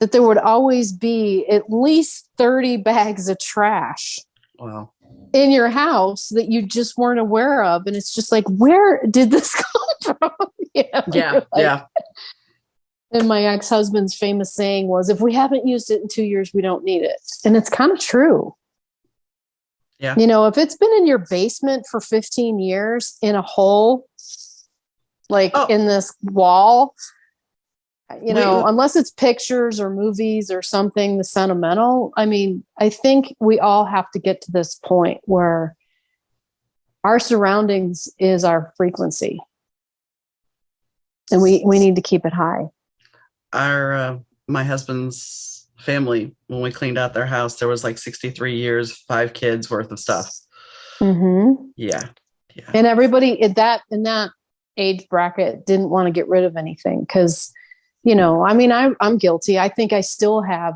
S2: that there would always be at least 30 bags of trash in your house that you just weren't aware of. And it's just like, where did this come from? Yeah. And my ex-husband's famous saying was, if we haven't used it in 2 years, we don't need it. And it's kind of true. Yeah. If it's been in your basement for 15 years in a hole, in this wall, unless it's pictures or movies or something, the sentimental, I think we all have to get to this point where our surroundings is our frequency, and we need to keep it high.
S1: My husband's family, when we cleaned out their house, there was 63 years, 5 kids worth of stuff. Mm-hmm. Yeah.
S2: And everybody in that age bracket didn't want to get rid of anything, because I'm guilty. I think I still have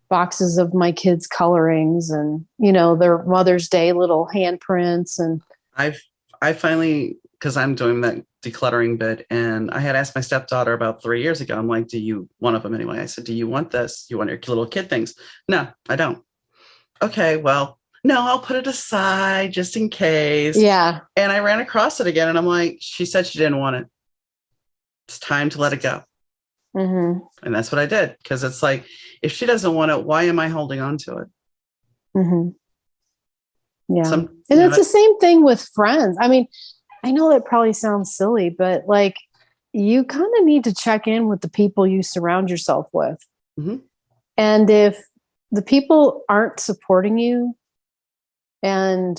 S2: boxes of my kids' colorings, and their Mother's Day little handprints. And
S1: I finally, because I'm doing that decluttering bit, and I had asked my stepdaughter about 3 years ago. I'm like, do you, one of them anyway, I said, do you want this? You want your little kid things? No, I don't. Okay, well, no, I'll put it aside just in case. Yeah. And I ran across it again, and I'm like, she said she didn't want it. It's time to let it go.
S2: Mm-hmm.
S1: And that's what I did. Because it's like, if she doesn't want it, why am I holding on to it?
S2: Mm-hmm. Yeah. And it's the same thing with friends. I mean, I know that probably sounds silly, but like, you kind of need to check in with the people you surround yourself with.
S1: Mm-hmm.
S2: And if the people aren't supporting you, and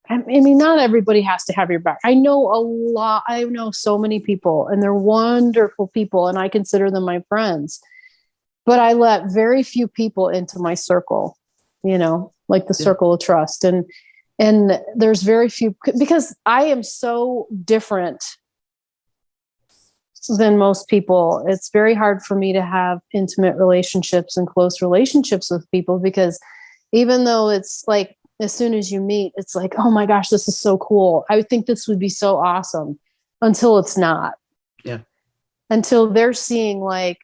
S2: I mean, not everybody has to have your back. I know so many people, and they're wonderful people, and I consider them my friends. But I let very few people into my circle, like the circle of trust. And there's very few, because I am so different than most people. It's very hard for me to have intimate relationships and close relationships with people, because even though it's like, as soon as you meet, it's like, oh my gosh, this is so cool. I would think this would be so awesome, until it's not.
S1: Yeah.
S2: Until they're seeing, like,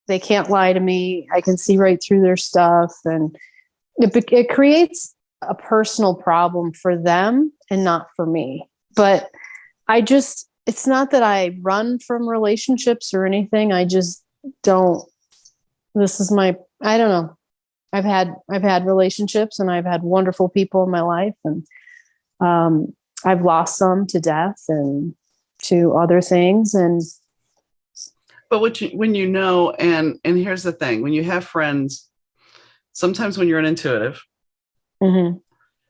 S2: they can't lie to me. I can see right through their stuff. And it creates a personal problem for them and not for me. But it's not that I run from relationships or anything. I just don't. I don't know. I've had relationships, and I've had wonderful people in my life, and I've lost some to death and to other things.
S1: But when and here's the thing, when you have friends, sometimes when you're an intuitive,
S2: mm-hmm.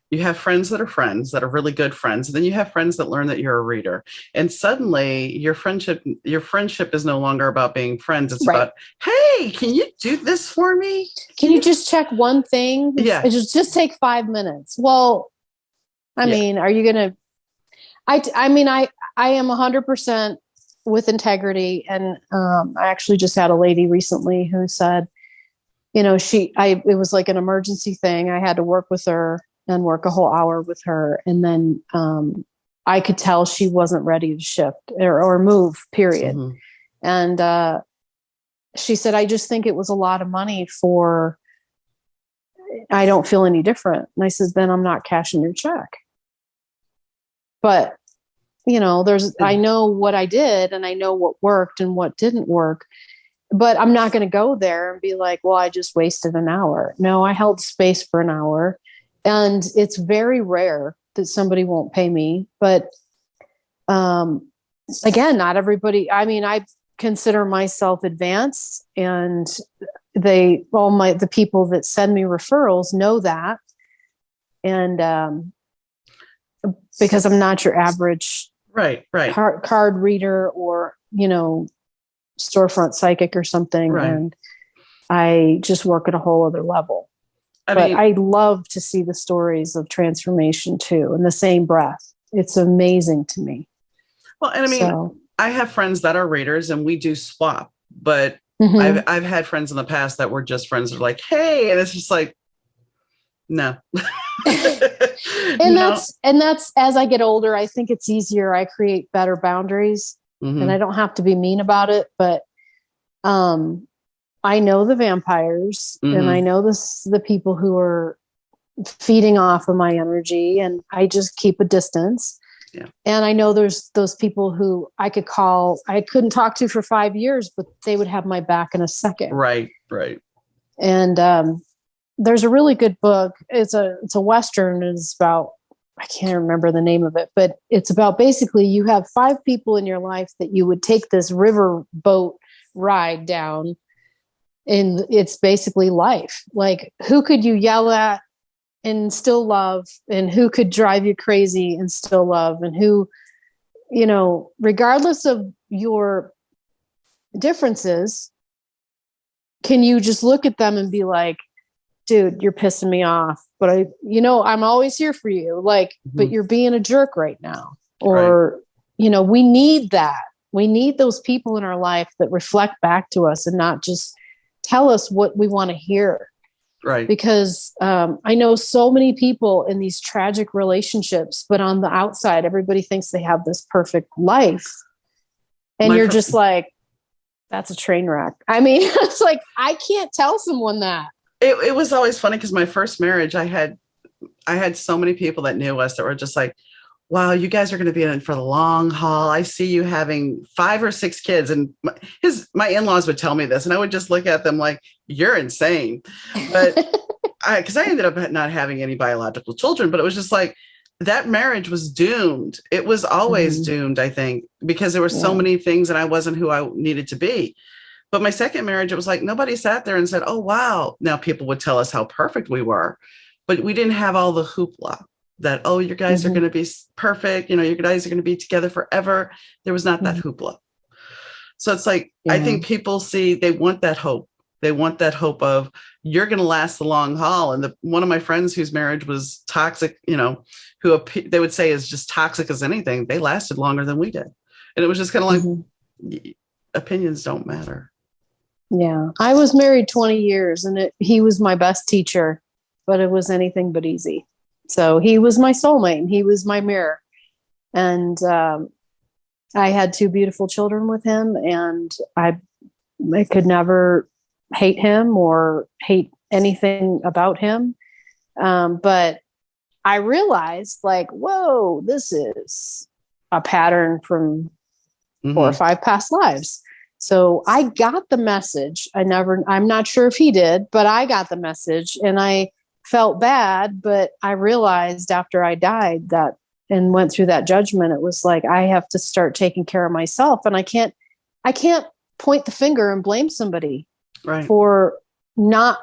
S1: you have friends that are really good friends. And then you have friends that learn that you're a reader. And suddenly your friendship is no longer about being friends. It's about, hey, can you do this for me?
S2: Can you just check one thing?
S1: Yeah.
S2: It just take 5 minutes. Well, I mean, are you going to, I mean, I am 100% with integrity. And I actually just had a lady recently who said, it was like an emergency thing. I had to work with her and work a whole hour with her. And then I could tell she wasn't ready to shift or move, period. Mm-hmm. And she said, I just think it was a lot of money I don't feel any different. And I said, then I'm not cashing your check. But, I know what I did, and I know what worked and what didn't work. But I'm not going to go there and be like, well, I just wasted an hour. No, I held space for an hour. And it's very rare that somebody won't pay me. But again, not everybody. I mean, I consider myself advanced, and the people that send me referrals know that. And because I'm not your average
S1: right
S2: card reader or, storefront psychic or something. Right. And I just work at a whole other level. I love to see the stories of transformation too, in the same breath. It's amazing to me.
S1: Well, and I mean, I have friends that are readers, and we do swap, but mm-hmm. I've had friends in the past that were just friends that are like, hey, and it's just like, no.
S2: and that's as I get older, I think it's easier. I create better boundaries, mm-hmm. and I don't have to be mean about it, but I know the vampires, mm-hmm. and I know the people who are feeding off of my energy, and I just keep a distance.
S1: Yeah. And
S2: I know there's those people who I couldn't talk to for 5 years, but they would have my back in a second.
S1: Right.
S2: And there's a really good book. It's a Western. It's about, I can't remember the name of it, but it's about basically you have 5 people in your life that you would take this river boat ride down. And it's basically life. Like, who could you yell at and still love, and who could drive you crazy and still love, and who, regardless of your differences, can you just look at them and be like, dude, you're pissing me off, but I'm always here for you. Like, mm-hmm. but you're being a jerk right now. Or, right. We need that. We need those people in our life that reflect back to us and not just tell us what we want to hear.
S1: Right.
S2: Because I know so many people in these tragic relationships, but on the outside, everybody thinks they have this perfect life. And you're just like, that's a train wreck. I mean, it's like, I can't tell someone that.
S1: It was always funny because my first marriage, I had so many people that knew us that were just like, wow, you guys are going to be in for the long haul. I see you having 5 or 6 kids. And my in-laws would tell me this, and I would just look at them like, you're insane. But because I ended up not having any biological children, but it was just like, that marriage was doomed. It was always doomed, I think, because there were so many things and I wasn't who I needed to be. But my second marriage, it was like, nobody sat there and said, oh, wow. Now people would tell us how perfect we were, but we didn't have all the hoopla that, oh, you guys are going to be perfect. You know, you guys are going to be together forever. There was not that hoopla. So it's like, I think people they want that hope. They want that hope of, you're going to last the long haul. And one of my friends whose marriage was toxic, you know, who they would say is just toxic as anything, they lasted longer than we did. And it was just kind of like, opinions don't matter.
S2: Yeah. I was married 20 years and he was my best teacher, but it was anything but easy. So he was my soulmate. He was my mirror. And I had 2 beautiful children with him, and I could never hate him or hate anything about him. But I realized, like, whoa, this is a pattern from 4 or 5 past lives. So I got the message. I'm not sure if he did, but I got the message, and I felt bad. But I realized after I died that and went through that judgment, it was like, I have to start taking care of myself. And I can't point the finger and blame somebody for not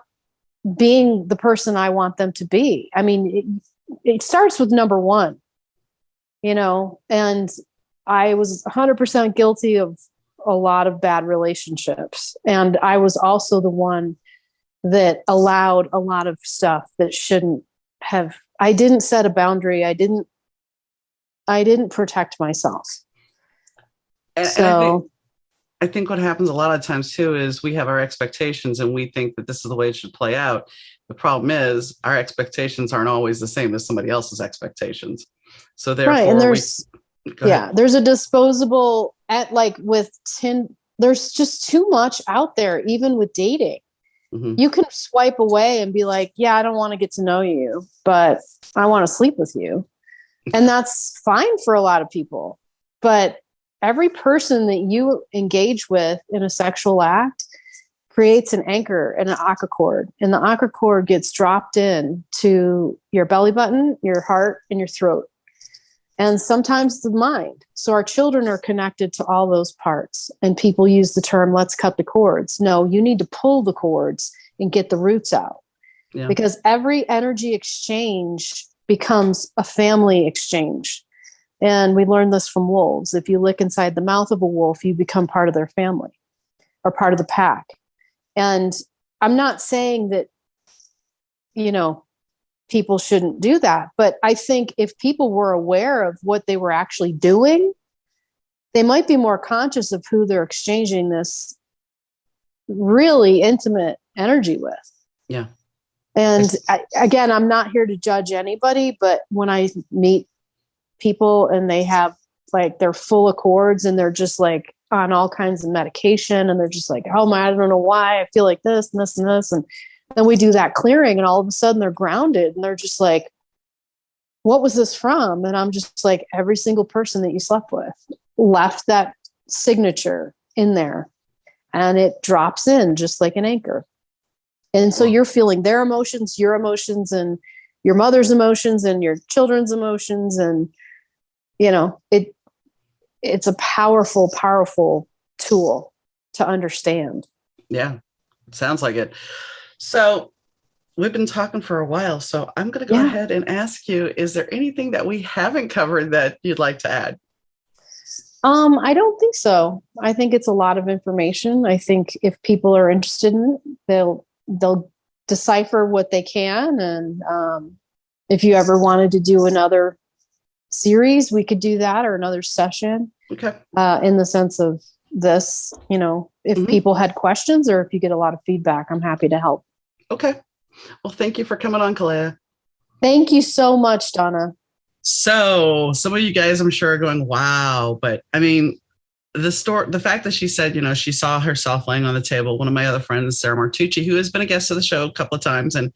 S2: being the person I want them to be. I mean, it starts with number 1, you know, and I was 100% guilty of a lot of bad relationships. And I was also the one that allowed a lot of stuff that shouldn't have. I didn't set a boundary. I didn't protect myself.
S1: And I think what happens a lot of times too is we have our expectations and we think that this is the way it should play out. The problem is our expectations aren't always the same as somebody else's expectations. So therefore,
S2: and there's a disposable there's just too much out there, even with dating. You can swipe away and be like, yeah, I don't want to get to know you, but I want to sleep with you. And that's fine for a lot of people. But every person that you engage with in a sexual act creates an anchor and an aqua cord. And the aqua cord gets dropped in to your belly button, your heart, and your throat. And sometimes the mind. So our children are connected to all those parts. And people use the term, let's cut the cords. No, you need to pull the cords and get the roots out. Yeah. Because every energy exchange becomes a family exchange. And we learned this from wolves. If you lick inside the mouth of a wolf, you become part of their family or part of the pack. And I'm not saying that, you know, people shouldn't do that. But I think if people were aware of what they were actually doing, they might be more conscious of who they're exchanging this really intimate energy with.
S1: Yeah.
S2: And again, I'm not here to judge anybody, but when I meet people and they have like, they're full of cords and they're just like on all kinds of medication and they're just like, oh my, I don't know why I feel like this and this and this. And then we do that clearing and all of a sudden they're grounded and they're just like, what was this from? And I'm just like, every single person that you slept with left that signature in there and it drops in just like an anchor. And so you're feeling their emotions, your emotions, and your mother's emotions and your children's emotions. And, you know, it's a powerful, powerful tool to understand.
S1: Yeah, it sounds like it. So we've been talking for a while, so I'm going to go ahead and ask you, is there anything that we haven't covered that you'd like to add?
S2: I don't think so. I think it's a lot of information. I think if people are interested in it, they'll decipher what they can. And if you ever wanted to do another series, we could do that, or another session.
S1: Okay.
S2: In the sense of this, you know, if people had questions or if you get a lot of feedback, I'm happy to help.
S1: Okay. Well, thank you for coming on, Kalea.
S2: Thank you so much, Donna.
S1: So some of you guys, I'm sure, are going, wow. But I mean, the fact that she said, you know, she saw herself laying on the table. One of my other friends, Sarah Martucci, who has been a guest of the show a couple of times. And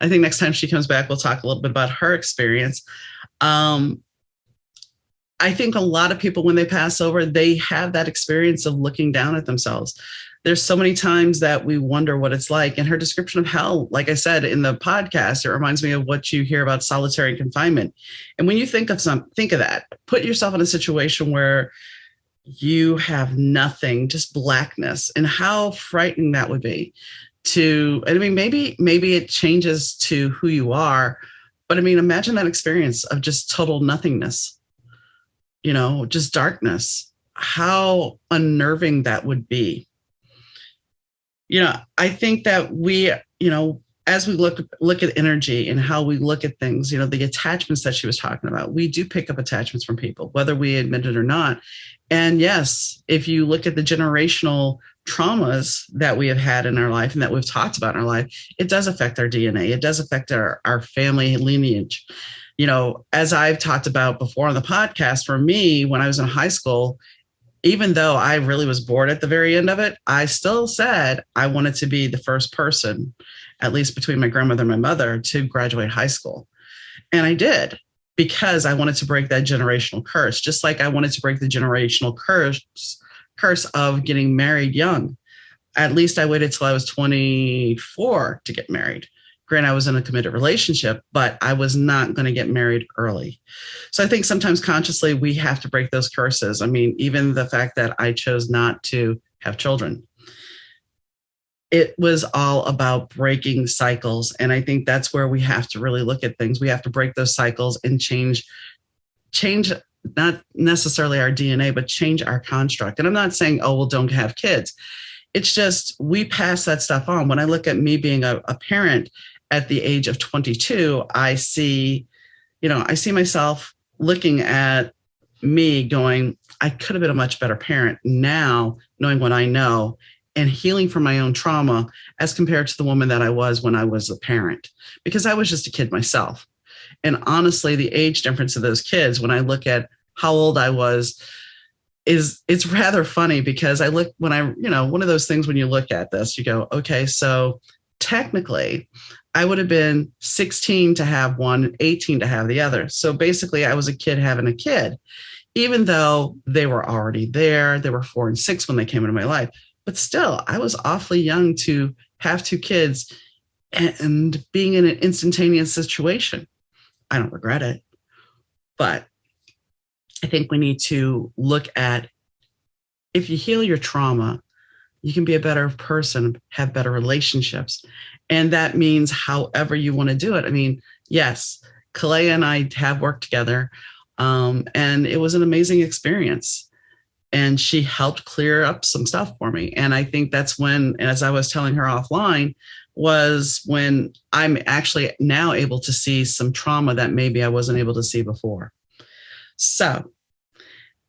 S1: I think next time she comes back, we'll talk a little bit about her experience. I think a lot of people, when they pass over, they have that experience of looking down at themselves. There's so many times that we wonder what it's like. And her description of hell, like I said in the podcast, it reminds me of what you hear about solitary confinement. And when you think of that, put yourself in a situation where you have nothing, just blackness, and how frightening that would be. Maybe it changes to who you are, but I mean, imagine that experience of just total nothingness, just darkness, how unnerving that would be. I think that we, as we look at energy and how we look at things, the attachments that she was talking about, we do pick up attachments from people, whether we admit it or not. And yes, if you look at the generational traumas that we have had in our life and that we've talked about in our life, it does affect our DNA. It does affect our family lineage. As I've talked about before on the podcast, for me, when I was in high school, even though I really was bored at the very end of it, I still said I wanted to be the first person, at least between my grandmother and my mother, to graduate high school. And I did, because I wanted to break that generational curse, just like I wanted to break the generational curse of getting married young. At least I waited till I was 24 to get married. Granted, I was in a committed relationship, but I was not going to get married early. So I think sometimes consciously we have to break those curses. I mean, even the fact that I chose not to have children, it was all about breaking cycles. And I think that's where we have to really look at things. We have to break those cycles and change not necessarily our DNA, but change our construct. And I'm not saying, oh, well, don't have kids. It's just we pass that stuff on. When I look at me being a parent at the age of 22, I see myself looking at me going, I could have been a much better parent now, knowing what I know and healing from my own trauma as compared to the woman that I was when I was a parent, because I was just a kid myself. And honestly, the age difference of those kids, when I look at how old I was, it's rather funny, because one of those things when you look at this, you go, okay, so technically I would have been 16 to have one, 18 to have the other. So basically I was a kid having a kid, even though they were already there. They were 4 and 6 when they came into my life. But still, I was awfully young to have 2 kids and being in an instantaneous situation. I don't regret it, but I think we need to look at, if you heal your trauma, you can be a better person, have better relationships. And that means however you want to do it. I mean, yes, Kalea and I have worked together, and it was an amazing experience. And she helped clear up some stuff for me. And I think that's when, as I was telling her offline, was when I'm actually now able to see some trauma that maybe I wasn't able to see before. So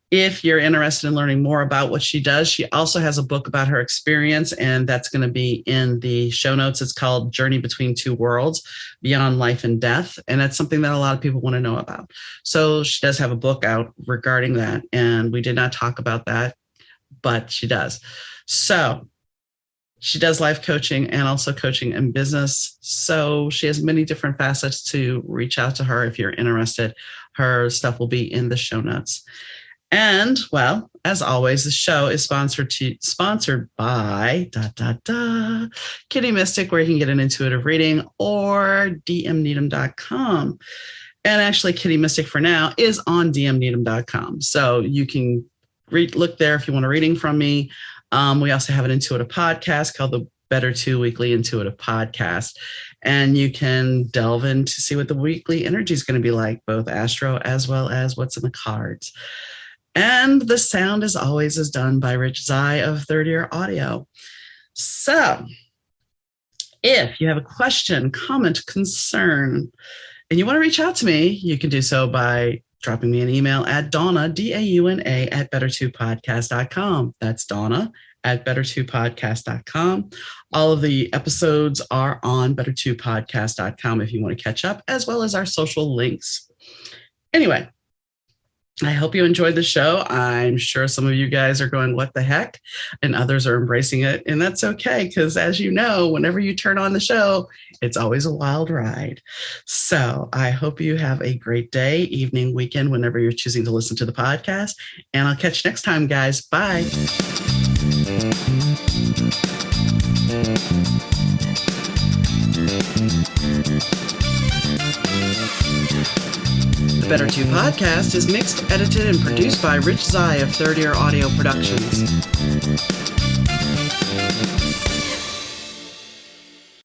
S1: if you're interested in learning more about what she does, she also has a book about her experience, and that's going to be in the show notes. It's called Journey Between Two Worlds, Beyond Life and Death. And that's something that a lot of people want to know about. So she does have a book out regarding that. And we did not talk about that, but she does. So she does life coaching and also coaching in business. So she has many different facets to reach out to her if you're interested. Her stuff will be in the show notes. And, well, as always, the show is sponsored by Kitty Mystic, where you can get an intuitive reading, or dmneedom.com. And actually, Kitty Mystic for now is on dmneedom.com. So you can look there if you want a reading from me. We also have an intuitive podcast called the Better 2 Weekly Intuitive Podcast. And you can delve in to see what the weekly energy is going to be like, both astro as well as what's in the cards. And the sound, as always, is done by Rich Zai of Third Ear Audio. So if you have a question, comment, concern, and you want to reach out to me, you can do so by dropping me an email at Donna, DAUNA, at better2podcast.com. That's Donna at better2podcast.com. All of the episodes are on better2podcast.com if you want to catch up, as well as our social links. Anyway, I hope you enjoyed the show. I'm sure some of you guys are going, what the heck? And others are embracing it. And that's okay, because as you know, whenever you turn on the show, it's always a wild ride. So I hope you have a great day, evening, weekend, whenever you're choosing to listen to the podcast. And I'll catch you next time, guys. Bye. The Better 2 podcast is mixed, edited, and produced by Rich Zai of Third Ear Audio Productions.